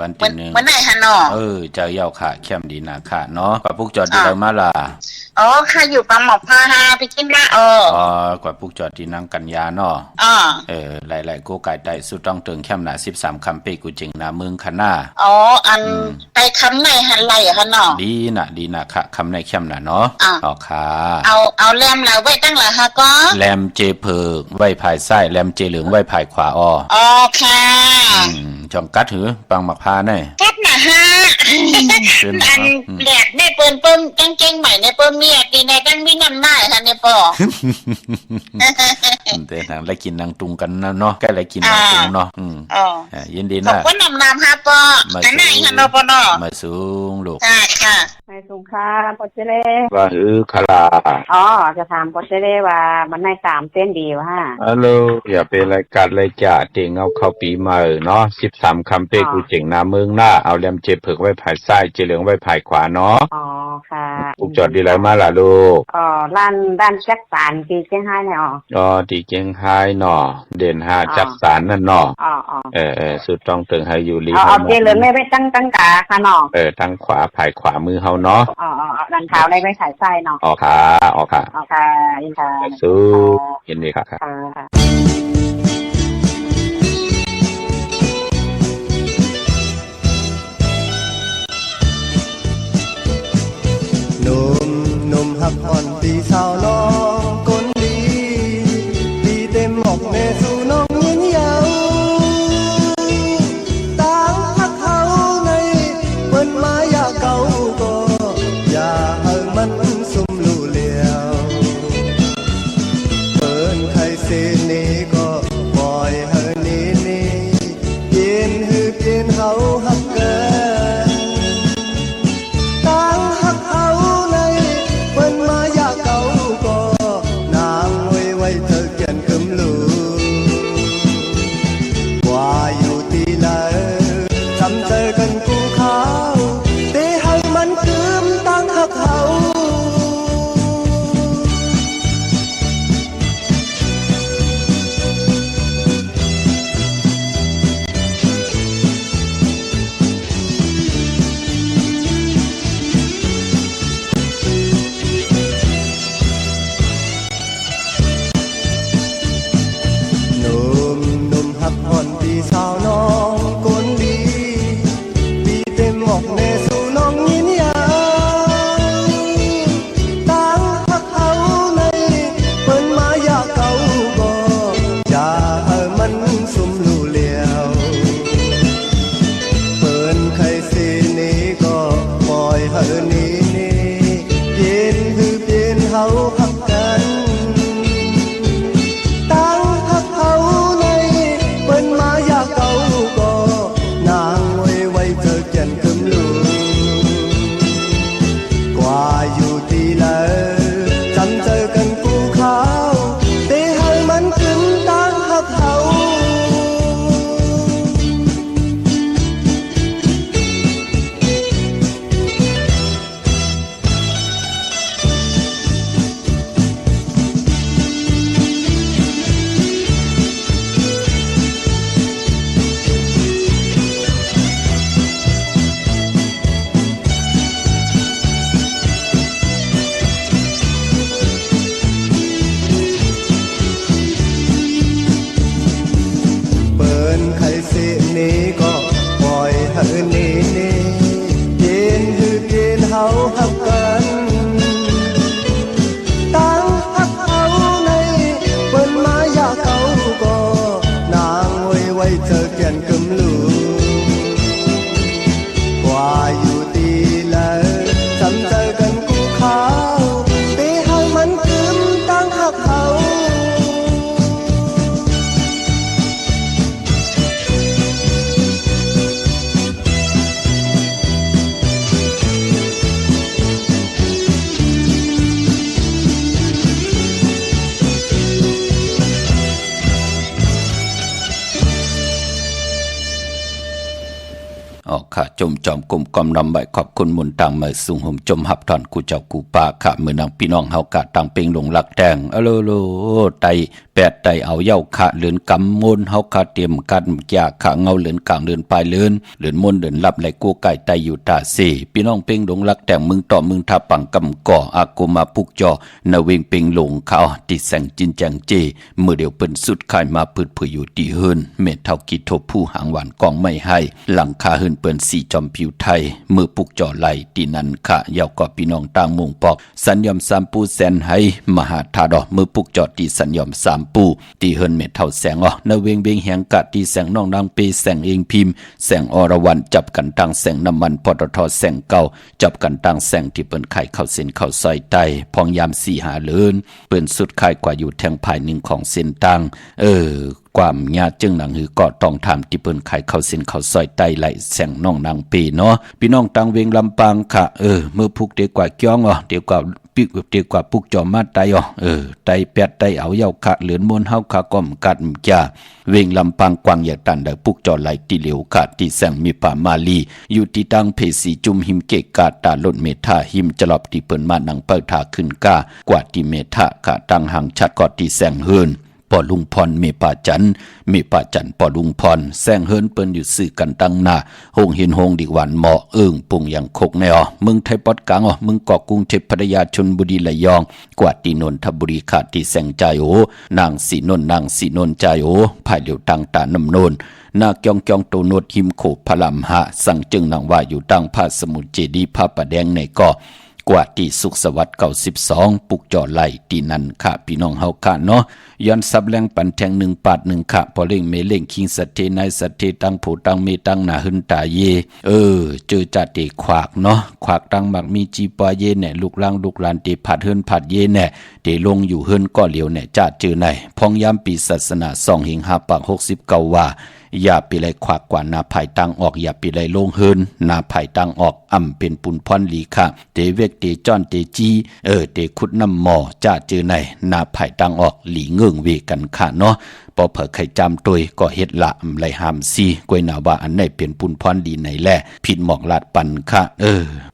วันที่1มื้อไหนฮะเนาะเจ้าเย้าค่ะเข้มดีนาค่ะเนาะกว่าพวกจอดดีแล้วมาล่ะค่ะอยู่ปั๊มหมอกพาหาไปกินละกว่าพวกจอดที่นั่งกันยาเนาะหลายๆกูไก่ไตสุดต้องเติงเข้มหนา13คำเปกูจึงนาเมืองคันหน้าอันไปคำไหนหันไหลฮะเนาะดีนะค่ะคำในเข้มหนาเนาะค่ะเอาแหลมแล้วไว้ตั้งหลังฮะก็แหลมเจเพิกไว้ภายซ้ายแหลมเจเหลืองไว้ภายขวาค่ะจองกัดหือปังหมักพาแน่กัดนะฮะอันแหลกได้เปิ้มเก่งๆใหม่ในเปิ้มเมียดีในตั้งมีน้ำหน้าฮะในปอแต่ทางไรกินนางตุงกันนะเนาะใกล้ไรกินนางตุงเนาะยินดีนะขอบคุณน้ำฮะปออันไหนฮะเนาะปอเนาะมาสูงลูกค่ะมาสูงค่ะปอเจเล่ว่าคาราจะถามปอเจเล่ว่ามันใน3เต้นดีวะฮัลโหลอย่าเป็นรายการรายจ่าเต็งเอาเข้าปีใหม่เนาะ13คำเป้กูเจ๋งนาเมืองหน้าเอาแหลมเจเพิกไว้ภายซ้ายเจเหลืองไว้ภายขวาเนาะค่ะพวกจอดดีแล้วมาล่ะลูกด้านจักสารที่เชียงไฮ้เนาะที่เชียงไฮ้เนาะเด่น5จักสารนั่นเนาะสุดต้องเติงให้อยู่ลีเอาเจเหลืองไม่ไปตั้งกาค่ะเนาะตั้งขวาภายขวามือเฮาเนาะด้านขาวได้ไปถ่ายไส้เนาะค่ะยินค่ะสู้ยินดีค่ะนุ่มหักอ่อนตีสาวน้องคนดีตีเต็มหมอกแม่สู่น้องยืนยาวตามหักเขาในเปิ้นมาอย่าเก่าก็อย่าให้มันสุ่มลู่เลียว ออกค่ะจมจอมกลุ่มกอมนำใบขอบคุณมุนตังมาสูงห่มจมหับถอนกูเจ้ากูป่าค่ะมือนางพี่น้องเฮากะตังเป็งหลงหลักแดงอะโลโลไตแปดไตเอาเย้าค่ะเลือนกำมูลเฮาค่ะเตรียมกันยาค่ะเงาเลือนกลางเลือนปลายเลือนมนเลือนลับไหลกูไก่ไตอยู่ตาเสพี่น้องเป็งหลงหลักแดงมึงต่อมึงทับปังกำก่ออากูมาปุกจอนาเวงเป็งหลงเขาติแสงจินจังเจมือเดียวเปิ้นสุดขายมาพืดเผยอยู่ตีเฮินเม็ดเท่ากิโทผู้หางหวานกองไม่ให้หลังคาเฮินเปิ้นสีจอมผิวไทยมือปุกจอไหลตีนันค่ะยาวก็พี่น้องต่างมุงปอกสัญญอมสามปูแสนให้มหาธาดอมือปุกจอตีสัญญอมสามปูตีเฮินเม็ดเท่าแสงนาเวงเบงแหงกะตีแสงน้องนางเปแสงเองพิมพ์แสงอรวรรณจับกันตั้งแสงน้ำมันปตทแสงเก่าจับกันตั้งแสงที่เปิ้นไข่เข้าเส้นเข้าซอยไตพองยามสี่หาเลินเปิ้นสุดขายกว่าอยู่แทงภายหนึ่งของเส้นตั้งความญาจึงหนังหือก็ต้องทำที่เปิ้นไข่เข้าเส้นเข้าซอยไตไหลแสงน้องนางเปเนาะพี่น้องตังเวงลำปางค่ะเมื่อพุกเดียวกว่าจ้องเดียวกว่าปิกเดียวกว่าปุกจอมาไตไตแปดไตเอาเย้าค่ะเหลือนมนเฮาค่ะก้อมกัดจ้าเวงลำปางกวางอย่าตันได้ปุกจอไหลตีเหลวค่ะที่แสงมีป่ามาลีอยู่ที่ตังเพสีจุมหิมเกกาตาล้นเมธาหิมจลอบที่เปิ้นมานังเปิดทาขึ้นกากว่าที่เมธาค่ะตังหังชัดกอดที่แสงเฮินปอลุงพรเมป่าจันปอลุงพรแซงเฮินเปิ้นอยู่สื่อกันตั้งหน้าหงเห็นหงดีหวานเหมาะปุ่งอย่างคกแนวมึงไทยปอดกลางมึงเกาะกรุงเทพพัทยาชลบุรีระยองกว่าที่นนทบุรีขาดที่แสงใจนางสีนนใจภายเหลียวตังตาน้ำนนนาเกียงโตโนดหิมโขพลัมหะสั่งจึงนางว่าอยู่ตั้งพระสมุทรเจดีย์พระประแดงในเกาะกว่าที่สุขสวัสดิ์92ปุกจอไหลตีนันค่ะพี่น้องเฮาค่ะเนาะย้อนซับแรงปันแทง1ปาด1ค่ะพอเล่งเมเล่งคิงสะเทนายสะเทตังผู้ตังเมตังหนาหึนตาเยเจอจัดเตขวากเนาะขวากตังมักมีจีปอเยเนี่ยลูกหลานเตผัดเฮินผัดเยเนี่ยเตลงอยู่เฮินก็เหลียวเนี่ยจัดเจอไหนพองยามปีศาสนา2หิง5ปาก69ว่าอย่าไปไล่ขวากกว่านาภายตังออกอย่าไปไล่ลงเฮินนาภายตังออกเป็นปุนพรลีค่ะเตเวกเตจ้อนเตจีเตขุดน้ำหมอจ้าเจอไหนนาภายตังออกหลีเงื่องเวกันค่ะเนาะพอเผอไข่จำตัวก็เฮ็ดละไหลหามซีกวยนาว่าอันไหนเป็นปุนพรดีไหนแหละผิดหมอกลาดปันค่ะ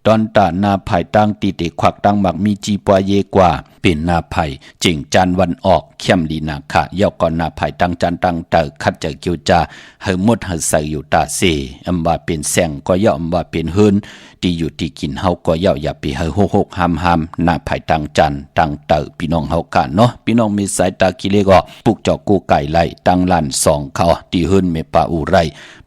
ตอนตานาภายตังตีเตขวักตังมักมีจีปวเยกว่าเป็นนาภายเจิงจันวันออกเข้มลีนาค่ะยอกก่อนนาภายตังจันตังเตอคัดเจอเกียวจาเฮหมดเฮใส่อยู่ตาเสว่าเป็นแสงก็ย่อว่าเป็นเฮินที่อยู่ที่กินเฮาก็อย่าไปเฮหกหามนาภายตังจันตังเตอพี่น้องเฮาค่ะเนาะพี่น้องมีสายตากิเลก็ปุกจอกกูไก่ไล่ตังล้าน2เขาที่เฮินเมปาอุไร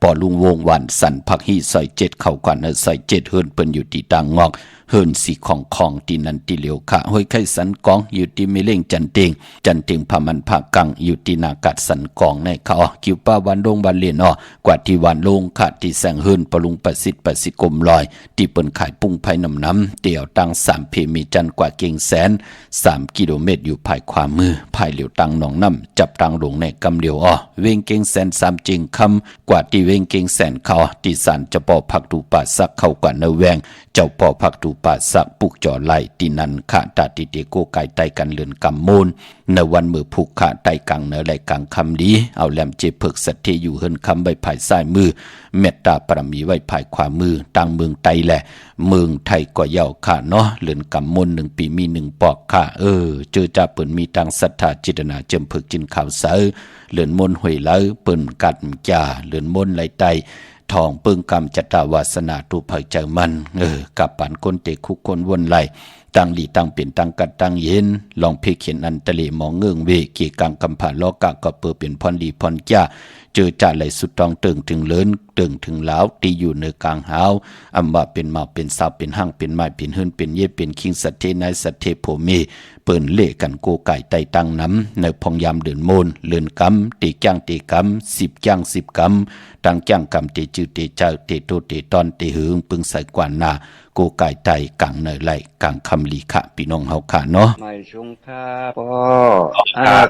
ปอลุงวงวันสันพักฮีซอย7เข้ากว่าซอย7เฮินเปิ้นอยู่ที่ตังงอกเฮินสีของตีนันตีเหลียวค่ะห้อยไข่สันกองอยู่ที่เมเล่งจันเต็งพามันภาคกังอยู่ที่นากัดสันกองในเขาคิวป้าวันลงวันเลียนกว่าที่วันลงค่ะที่แสงเฮินปลุงประสิทธิ์กลมลอยที่เปิ้นขายปุ้งไผ่น้ำเตี่ยวตัง3เพมีจันกว่าเก่งแสน3กิโลเมตรอยู่ภายขวามือภายเหลียวตังหนองน้ำจับตังลงในกำเหลียวเวงเก่งแสน3จริงคำกว่าที่เวงเก่งแสนเขาที่สันจะปอผักดูป่าซักเข้ากว่าเนแวงเจ้าปอผักดูป่าสักปุกจอไหลตีนันขะตาติเตโกไก่ไตกันเลือนกำมูลในวันมือผูกขะไตกังเนไหลกังคำดีเอาแหลมเจเพิกสัตเทอยู่เฮินคำใบภายซ้ายมือเมตตาปรมีไว้ภายขวามือตังเมืองไตแหละเมืองไทยก็เยาค่ะเนาะเลือนกำมูล1ปีมี1ปอกค่ะเจอจ่าเปิ้นมีตังศรัทธาจิตนาเจิมเพิกจินข่าวเสือเลือนมนห่วยเล้อเปิ้นกัดจ่าเลือนมนไหลไตทองปึงกำจัตตาวาสนาตุภัยเจอมันกับปันคนเตคุกคนวนไหลตั้งหลีตั้งเปลี่ยนตั้งกัดตั้งเย็นลองเพเขียนอันตะเลมองเงื่องเวเกี่ยกังกำผ่านล้อกะก็เปิดเป็นพรดีพรจ้าเจอจ่าไหลสุดตองเติงถึงเลินเติงถึงเหลาตีอยู่เนื้อกลางหาวอำว่าเป็นเมาเป็นสาวเป็นห้างเป็นไม้เป็นเฮิรนเป็นเย่เป็นคิงสัตเทนายสัตเทโพเมเปิ้นเล่กันโกไก่ไตตั้งน้ำในพองยามเดินโมนเลือนกำตีจ้างตีกำ10จ้าง10กำตั้งจ้างกำตีจือตีเจ้าตีโตตีตอนตีหึงปึงใส่กว่านา โกกายไตกังเนยไหลกังคำลีคะพี่น้องเฮาค่ะเนาะไม่ชุงค่าปอ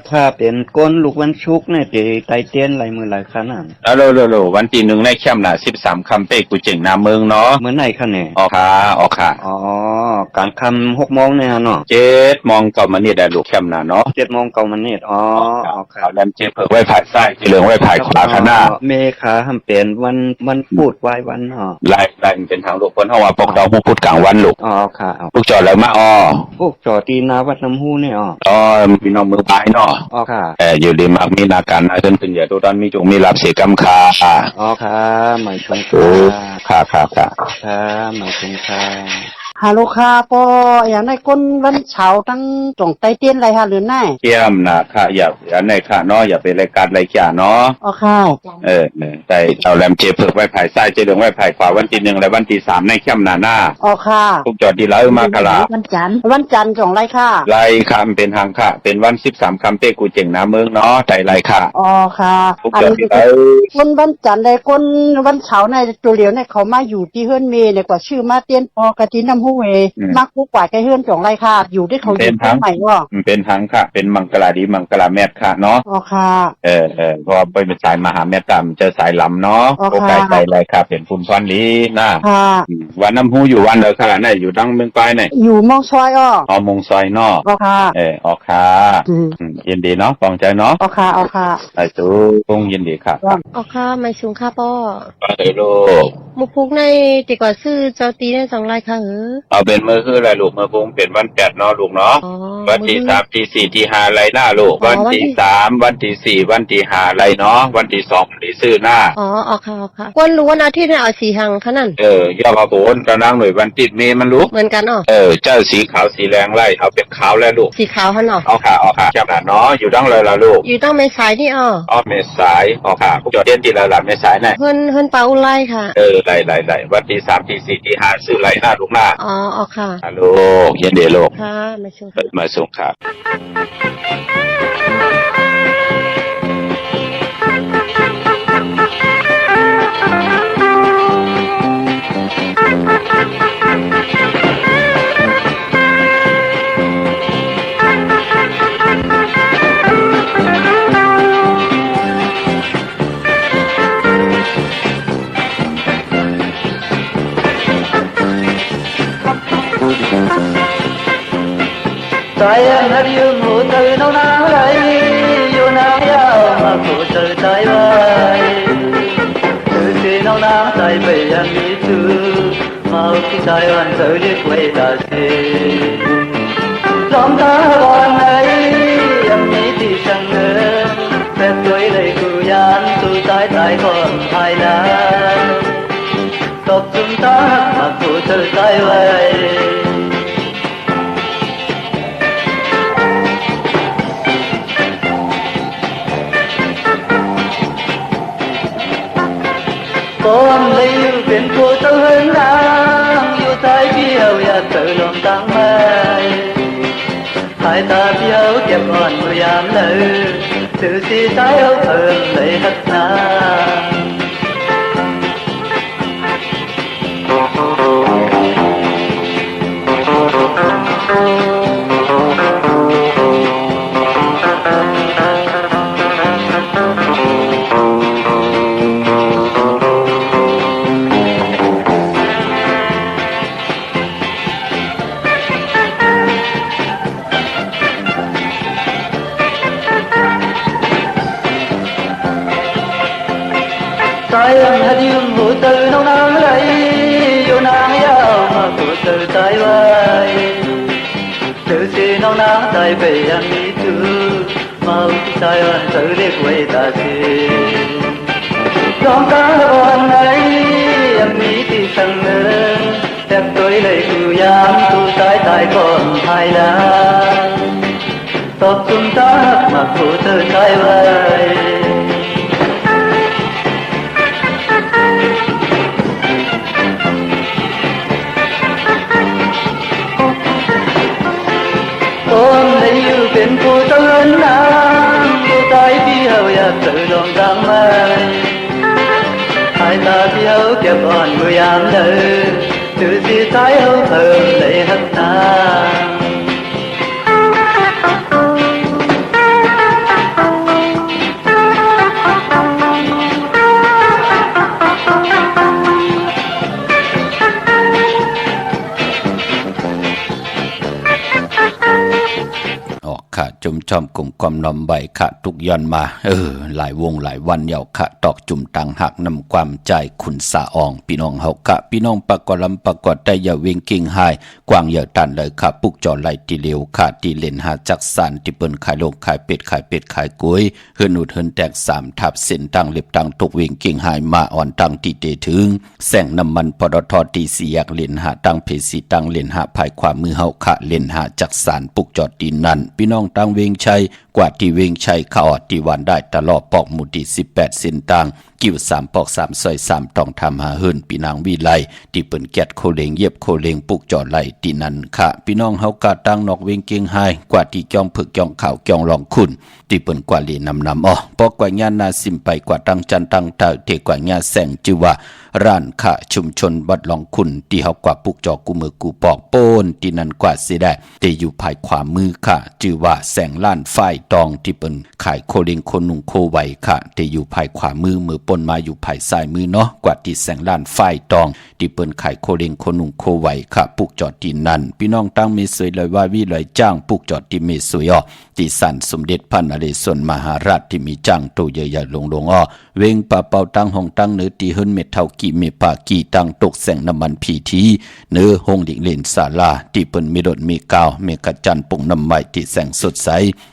ถ้าเป็นก้นลูกวันชุกเนี่ยสิไตเตียนหลายมื้อหลายคันน่ะโลวันที่1ในแคมป์น่ะ13คำเป้กูเจ๋งนาเมืองเนาะมื้อไหนคั่นแน่ออกค่ะอ๋อกลางค่ำ 6:00 นเนี่ยเนาะ 7:00 น9มได้ลูกแคมป์น่ะเนาะ 7:00 น9มอ๋อค่ะเอาแลมเจเพิ่นไว้ภายซ้ายที่เหลืองไว้ภายขวาข้างหน้าเมขาหำเป็นวันพูดไว้วันเนาะไล่เป็นทางลูกเพิ่นเฮาว่าปกดอกผู้พูดกลางวันลูกอ๋อค่ะพวกจอดแล้วมาพวกจอตีนาวัดน้ำฮู้เนี่ยพี่น้องมือปลายเนาะอ๋อค่ะอยู่ดีมักมีนาการเพิ่นอย่าตัวตอนมีจงมีรับเสียกรรมค่าอ๋อค่ะหมายถึงค่ะหมายถึงค่ะฮัลโหลค่ะปออย่างในคนวันเช้าตั้งจงไตเตียนไรหรือไหนเกี่ยมนะค่ะอย่าในค่ะเนาะอย่าไปรายการรายการเนาะอ๋อค่ะใส่เอาแลมเจเพิกไว้ภายซ้ายเจเหลืองไว้ภายขวาวันที่1และวันที่3ในแคมป์หน้าอ๋อค่ะทุกจอดที่แล้วมากะลาวันจันทร์จงไรค่ะไรค่ะเป็นทางค่ะเป็นวัน13คำเป้กูเจ๋งนาเมืองเนาะไตไรค่ะอ๋อค่ะอันนี้คนวันจันทร์ได้คนวันเสาร์ในตัวเหลียวเนี่ยเขามาอยู่ที่เฮือนเมเนี่ยกว่าชื่อมาเตียนปอกะทิน้ำฮู้เวมักผู้กว่าใกล้เฮือนจงไรค่ะอยู่ที่เขาอยู่ที่ใหม่ว่าเป็นทางค่ะเป็นมังกลาดีมังกลาแม่ค่ะเนาะอ๋อค่ะเพราะเป็นสายมหาแม่ตามเจอสายลำเนาะโอกาสใจไรค่ะเป็นภูมิพรลีนะค่ะวันน้ำฮู้อยู่วันเด้อค่ะไหนอยู่ดังเมืองปลายไหนอยู่มองซอยมงซอยเนาะอ๋อค่ะอ๋อค่ะยินดีเนาะปองใจเนาะอ๋อค่ะไอ้ตูคงยินดีค่ะอ๋อค่ะไม่สูงค่ะป้อลูกมุกพุกในติก่อซื้อเจ้าตีได้2รายค่ะเอาเป็นมื้อคืออะไรลูกมื้อพุงเป็นวัน8เนาะลูกเนาะวันที่3ที่4ที่5ไรหน้าลูกวันที่3วันที่4วันที่5ไรเนาะวันที่2ที่ซื้อหน้าอ๋อค่ะกวนรู้วันอาทิตย์ให้เอาสีหังคั่นนั่นย่อมาโบนตะนางหน่วยวันติดเมมันลูกเหมือนกันเจ้าสีขาวสีแดงไล่เอาเป็นขาวแล้วลูกสีขาวหั่นเอาค่ะจับเนาะอยู่ดังเลยล่ะลูกอยู่ตั้งเมษายนนี่เมษายนค่ะจอดเรียนที่ละเมษายนน่ะเพิ่นเป่าไล่ค่ะไล่วันที่3ที่4ที่5ซื้อไล่หน้าลูกหน้าอ๋อค่ะลูกยินดีลูกค่ะมาส่งครับใจนัดยืมหูเธอน้องนางไรอยู่นางยาวมาผู้เธอใจไว้คือที่น้องนางใจไปยังมีชื่อมาที่ใจวันเธอเรียกไว้ตาเสีลองตาก่อนไหนยังมีที่ช่างเงินแต่ตัวเลยกูยานสู้ตายก่อนภายหน้าตบจุ่มตามาผู้เธอใจไว้คนเลยอยู่เป็นผู้เตือนนางอยู่ใจเดียวอย่าเตือนลมตั้งไม่หายตาเดียวเก็บอ่อนพยายามเลยถือสีใจเอาเพิ่มเลยหักนาใจหัดยืมหูเธอน้องนางไรอยู่นางยาวมาผู้เธอใจไว้เธอสิน้องนางใจไปยังมีชื่อมาที่ใจวันเธอเรียกไว้ตาสีลองตาก่อนไหนยังมีที่สั่งเงินแต่ตัวเลยกูยามตู้ตายก่อนภายหลังตบจุ่มตามาผู้เธอใจไว้คนได้อยู่เป็นผู้เตือนนางอยู่ใจเดียวอย่าเตือนลมดังไม่หายตาเดียวเก็บอ่อนพยายามเลยถ từ gì trái hậu thơm lấy hấp taค่ะจุมชอมกลุ่มความนอมใบค่ะทุกย้อนมาหลายวงหลายวันเหยาค่ะตอกจุ่มตังหักนำความใจขุนสะอองพี่น้องเฮาค่ะพี่น้องปะกอลำปะกอดได้อย่าเวงกิ่งหายกว้างเหยาตันเลยค่ะปุกจอไหลตีเหลวค่ะตีเล่นหาจักสานที่เปิ้นขายโลกขายเป็ดขายกุ้ยเฮือนอุดเฮือนแตก3ทับเส้นตังเล็บตังทุกเวงกิ่งหายมาอ่อนตังที่เตถึงแสงน้ำมันปตทตี4แยกเล่นหาตังเพสีตังเล่นหาภายความมือเฮาค่ะเล่นหาจักสานปุกจอดตีนั่นพี่น้องตังเวงชัยกว่าที่เวงชัยเขาอดที่วันได้ตลอดปอกหมุดที่18เส้นตังกิ้ว3ปอก3ซอย3ต้องทำหาเฮิรนพี่นางวิไลที่เปิ้นแกดโคเลงเย็บโคเลงปุกจอดไหลที่นั่นค่ะพี่น้องเฮากะตั้งนอกเวงเกียงไฮกว่าที่จ้องผึกจ้องข่าวจ้องลองคุณที่เปิ้นกว่าลีนำปอกกว่าญานาสิมไปกว่าตั้งจันตั้งเต่าเทกว่าญาแสงจือว่าร้านค่ะชุมชนวัดลองคุณที่เฮากว่าปุกจอกูมือกูปอกโป้นที่นั่นกว่าสิได้แต่อยู่ภายขวามือค่ะจือว่าแสงล้านไฟตองที่เปิ้นขายโคเลงโคนุงโคไวค่ะแต่อยู่ภายขวามือปนมาอยู่ภายซ้ายมือเนาะกว่าที่แสงล้านไฟตองที่เปิ้นขายโคเลงโคนุงโคไวค่ะปุกจอดที่นั่นพี่น้องตั้งมีสวยเลยว่าวิเลยจ้างปุกจอดที่เมสวยที่สันสมเด็จพระนเรศวรมหาราชที่มีจ้างโตใหญ่ๆลงเวงปะเป่าตั้งห้องตั้งเนื้อตีเฮิรนเม็ดเท่ากี่เมปากี่ตั้งตกแสงน้ำมันพีทีเนื้อห้องดิเลนศาลาที่เปิ้นมีดดมีกาวเมกะจันปุ่งน้ำใหม่ที่แสงสดใส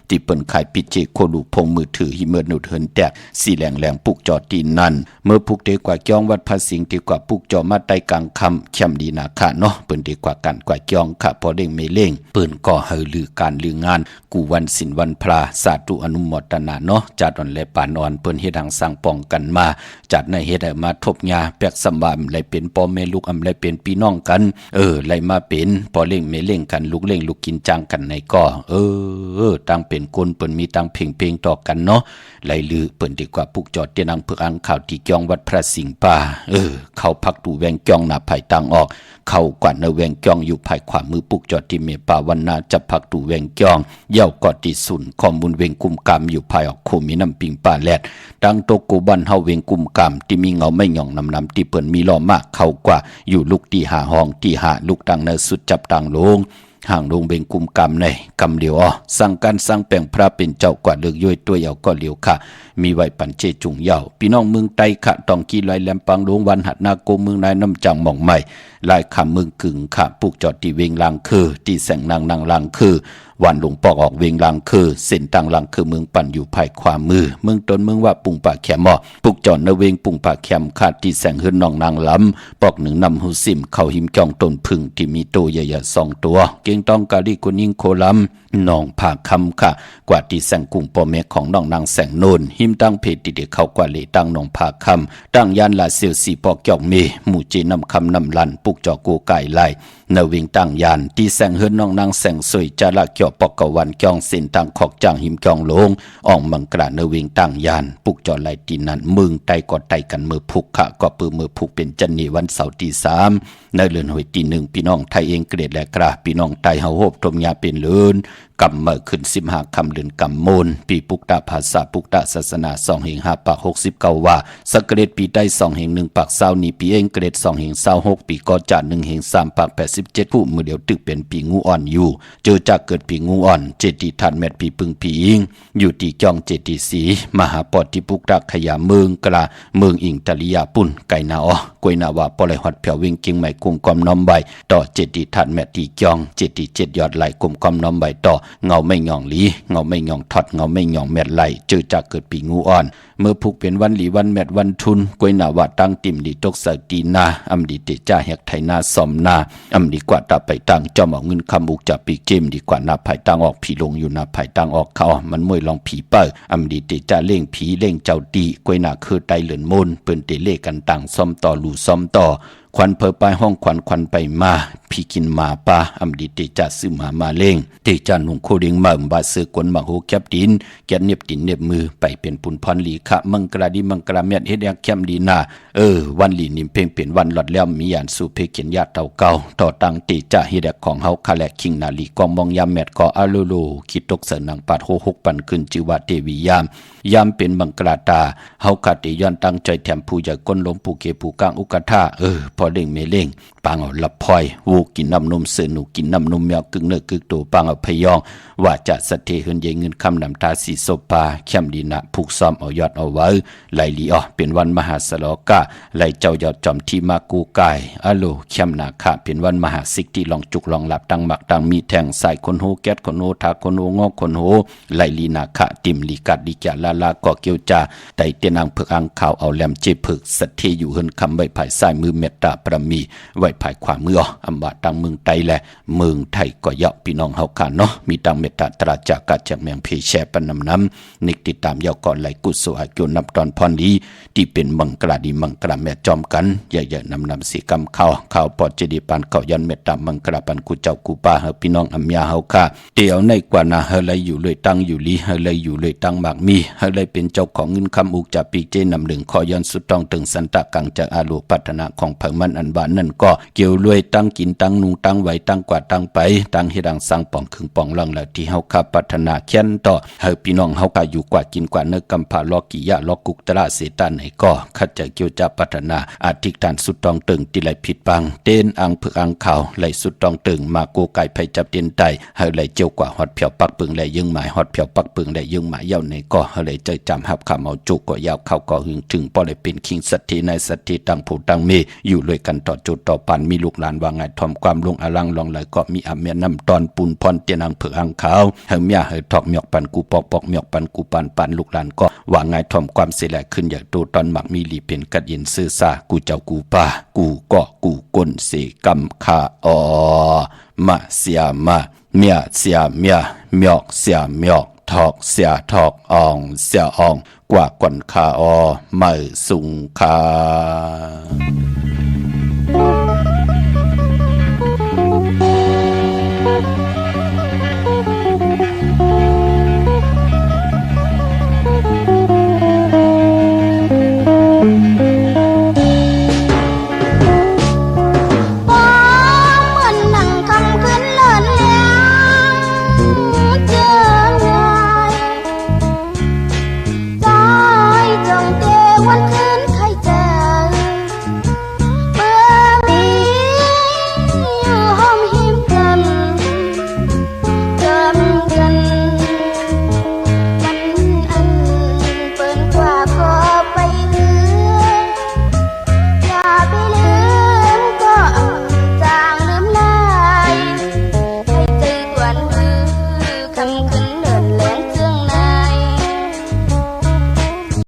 ที่เปิ้นขายปิเจโคลูพงมือถือหิเมอนุดเฮินแตกสีแหลงปุกจอตีนั่นเมื่อปุกเดกว่าจ้องวัดภาษิงดีกว่าปุกจอมาได้กลางคำเข้มดีนาค่ะเนาะเปิ้นดีกว่ากันกว่าจ้องค่ะพอเล่งไม่เล่งเปิ้นก็เฮลือการลืองานกูวันศิลวันพระสาธุอนุโมทนาเนาะจัดอ่อนและปานอ่อนเปิ้นเฮ็ดทางสร้างป้องกันมาจัดในเฮ็ดให้มาทบยาแปกสำบามไหลเป็นพ่อแม่ลูกอำไหลเป็นพี่น้องกันไหลมาเป็นพอเล่งไม่เล่งกันลูกเล่งลูกกินจังกันในก็ตั้งเป็นคนเปิ้นมีตั้งเพ่งต่อกันเนาะไหลลือเปิ้นดีกว่าปุกจอดเตียนังเพื่ออังข่าวที่จ้องวัดพระสิงห์ป่าเข้าพักดูแวงจ้องหน้าภายตังออกเข้ากว่าในแวงจ้องอยู่ภายขวามือปุกจอดที่เมป่าวันนาจะพักดูแวงจ้องเย่ากอดที่สุนข้อมูลเวงกุมกามอยู่ภายออกโคมีน้ำปิงป่าแลดดังโตกูบันเฮาเวงกุมกามที่มีเงาไม่หย่องนำที่เปิ้นมีล้อมากเข้ากว่าอยู่ลูกที่หาห้องที่หาลูกตังในสุดจับตังลงห่างลงเบงกุมกำในกำเหลียวสั่งการสั่งแปลงพระเป็นเจ้ากว่าเลือกย่อยตัวเยาวก็เหลียวค่ะมีไว้ปันเจจุงเยาวพี่น้องเมืองไตค่ะต้องกีลอยแหลมปังหลวงวันหัดนาโกเมืองนายน้ำจังหม่องใหม่ลายคำเมืองกึ่งค่ะปุกจอดที่เวงลางคือที่แสงนางลางคือวันหลวงปอกออกเวงลางคือเส้นต่างลางคือเมืองปั่นอยู่ภายขวามือเมืองต้นเมืองว่าปุงป่าแคมปุกจอดในเวงปุงป่าแคมค่ะที่แสงเฮือนนองนางล้ำปอกหนึ่งนำหูซิมเข้าหิมจองต้นพึ่งที่มีโตใหญ่ๆ2ตัวเก่งต้องกาลีกุนิงโคลัมน้องผาคำค่ะกว่าที่แสงกุ้งปอเมฆของน้องนางแสงโนนหิมตั้งเพจที่เด็กเข้ากว่าเลตั้งน้องผาคำตั้งยานลาเซียวสีปอกจอกเมหมู่เจนำคำนำลันปุกจอกูไก่ไล่นวิงตั้งยานที่แสงเฮือนน้องนางแสงสวยจาละเกี่ยวปอกกวันจองเส้นทางขอกจางหิมจองลงอ่องมังกระนวิงตั้งยานปุกจอไล่ตีนั้นมึงไตกอดไตกันมือพุกค่ะก็ปือมือพุกเป็นจันนีวันเสาร์ที่3ในเรือนหวยที่1พี่น้องไทยเองเกรดและกระพี่น้องไทยเฮาโฮบทมยาเป็นเลือนกำเมื่อขึ้น15คำเดือนกำมูลปีปุกตาภาษาปุกตาศาสนา2แห่ง5ปาก69ว่าสกเกรดปีได้2แห่ง1ปาก20นี้ปีเองเกรด2แห่ง26ปีก็จะ1แห่ง3ปาก87ผู้มือเดียวตึกเป็นปีงูอ่อนอยู่เจอจากเกิดปีงูอ่อนเจดีทันแมดปีปึงปีอิงอยู่ที่จองเจดีสีมหาปอดที่ปุกตาขยาเมืองกลาเมืองอิงตะลิยาปุ่นไก่นาออกวยนาว่าปล่อยฮอดเผียววิ่งกิ่งใหม่กุมความน้อมใบต่อเจดีทันแมดที่จองเจดี7ยอดไหลกุมความน้อมใบต่อเงาไม่หย่องหลีเงาไม่หย่องทอดเงาไม่หย่องแมดไหลเจอจากเกิดปีงูอ่อนเมื่อพุกเป็นวันหลีวันแมดวันทุนกวยนาว่าตั้งติ่มดีตกใส่ตีนาอำดีเตจ่าแหกไถนาสอมนาอำดีกว่าตาไปตั้งจอมเอาเงินคำบุกจับปีเกมดีกว่านาภายตั้งออกผีลงอยู่นาภายตั้งออกเขามันมวยลองผีเป้ออำดีเตจ่าเล่งผีเล่งเจ้าตีกวยนาคือไตเหลือนมนเปิ้นเตเล่กันต่างซ้อมต่อลู่ซ้อมต่อควันเพอไปห้องควันไปมาพ พี่กินมาปาอำดีเตจัดซื้อมาเล่งเตจันหนุ่งโคดิงมาบาเสือกวนมาโหแคบดินแกนเน็บดินเน็บมือไปเป็นปุนพรลีขะมังกราดีมังกราเมียดเฮ็ดแยกแคมดีนาวันลีนิมเพ่งเป็นวันหลอดแล้วมียานสู่เพเขียนญาติเต่าเก่าต่อตังติจะเฮ็ดแยกของเฮาคาแลคิงนาลีกองมองยามแมดกออาโลโลคิดตกเสนังปัดโหกปันขึ้นจิวะเทวียามเป็นมังกราตาเฮาคาติย้อนตั้งใจแถมผู้ใหญ่ก้นลมผู้เกผู้กลางอุกธาพอเล่งเมเล่งปางเอาลับพลอยวูกินน้ำนมเสือหนูกินน้ำนมแมวกึ่งเนื้อกึ่งตัวปางเอาพยองว่าจะสะเทเฮือนเยเงินคำนำตาสีโซปาเข้มดีนะผูกซ้อมเอายอดเอาไว้ไหลลีเป็นวันมหาสโลกะไหลเจ้ายอดจอมที่มากูกายอโลเข้มนาคาเป็นวันมหาสิกที่ลองจุกลองหลับตังหมักตังมีแทงใส่คนโหแก๊สคนโหทาคนโหงอกคนโหไหลลีนาคาติมลีกัดดิจาลาก่อเกียวจาไตเตนังเผือกอังข่าวเอาแหลมเจผึกสะเทอยู่เฮือนคำใบภายซ้ายมือเมตตาประมีไว้ภายขวามืออำบาตังเมืองไตแลเมืองไทยก็เยาะพี่น้องเฮากันเนาะมีตังเมตตาตราจากกาจากเมืองเพแชปนน้ำนิกติดตามเยาก่อนไหลกุศลอาจุนับตอนพรดีที่เป็นมังกราดีมังกราแม่จอมกันใหญ่ๆนำสีกำข้าวปอดเจดีปันเก่ายันเมตตามังกราปันกูเจ้ากูป้าเฮาพี่น้องอำยาเฮาค่ะเตียวในกว่านาเฮาเลยอยู่เลยตั้งอยู่ลีเฮาเลยอยู่เลยตั้งหมากมีเฮาเลยเป็นเจ้าของเงินคำอุกจากปีเจนำหนึ่งขอยันสุดต้องถึงสันตะกังจากอาลูปัฒนาของเผ่ามันอันบานนั่นก็เกี่ยวรวยตั้งกินตั้งนุงตั้งไหวตั้งกว่าตั้งไปตั้งให้ดังสังป่องขึงป่องลังแล้วที่เฮาขับพัฒนาเขียนต่อเฮาพี่น้องเฮาก็อยู่กว่ากินกว่าเนื้อกำผาลอกิยะลอกุกตระเสตันไหนก็ขัดจะเกี่ยวจะพัฒนาอาทิกฐานสุดต้องตึงที่ไหลผิดบังเต้นอังผึกอังข่าวไหลสุดต้องตึงมาโกไก่ไผจับเตียนไตเฮาไหลเจียวกว่าฮอดเผียวปักปึงไหลยึงหมายฮอดเผียวปักปึงไหลยึงหมายเย้าในก็เฮาไหลใจจำหับคำเอาจุกก็ยาวเข้าก็หึงถึงพอได้เป็นคิงสัตถิในสัตถิตังผู้ตังเมอยู่เลยกันต่อจุดต่อปันมีลูกหลานว่าไงทอมความลงอลังลองไหลก็มีอเมียน้ำตอนปูนพรเตียนังเผือกอังขาวเฮาเมียเฮาทอกเมียกปันกูปอกเมียกปันกูปันลูกหลานก็ว่าไงทอมความเสียแหลกขึ้นอย่างตัวตอนหมักมีหลีเป็นกัดยินซื่อซากูเจ้ากูป้ากูก็กูก้นเสกำคามาเสียมาเมียเสียเมียเมียกเสียเมียกทอกเสียทอกอ่องเสียอ่องกว่ากวนคาไม่สุงคา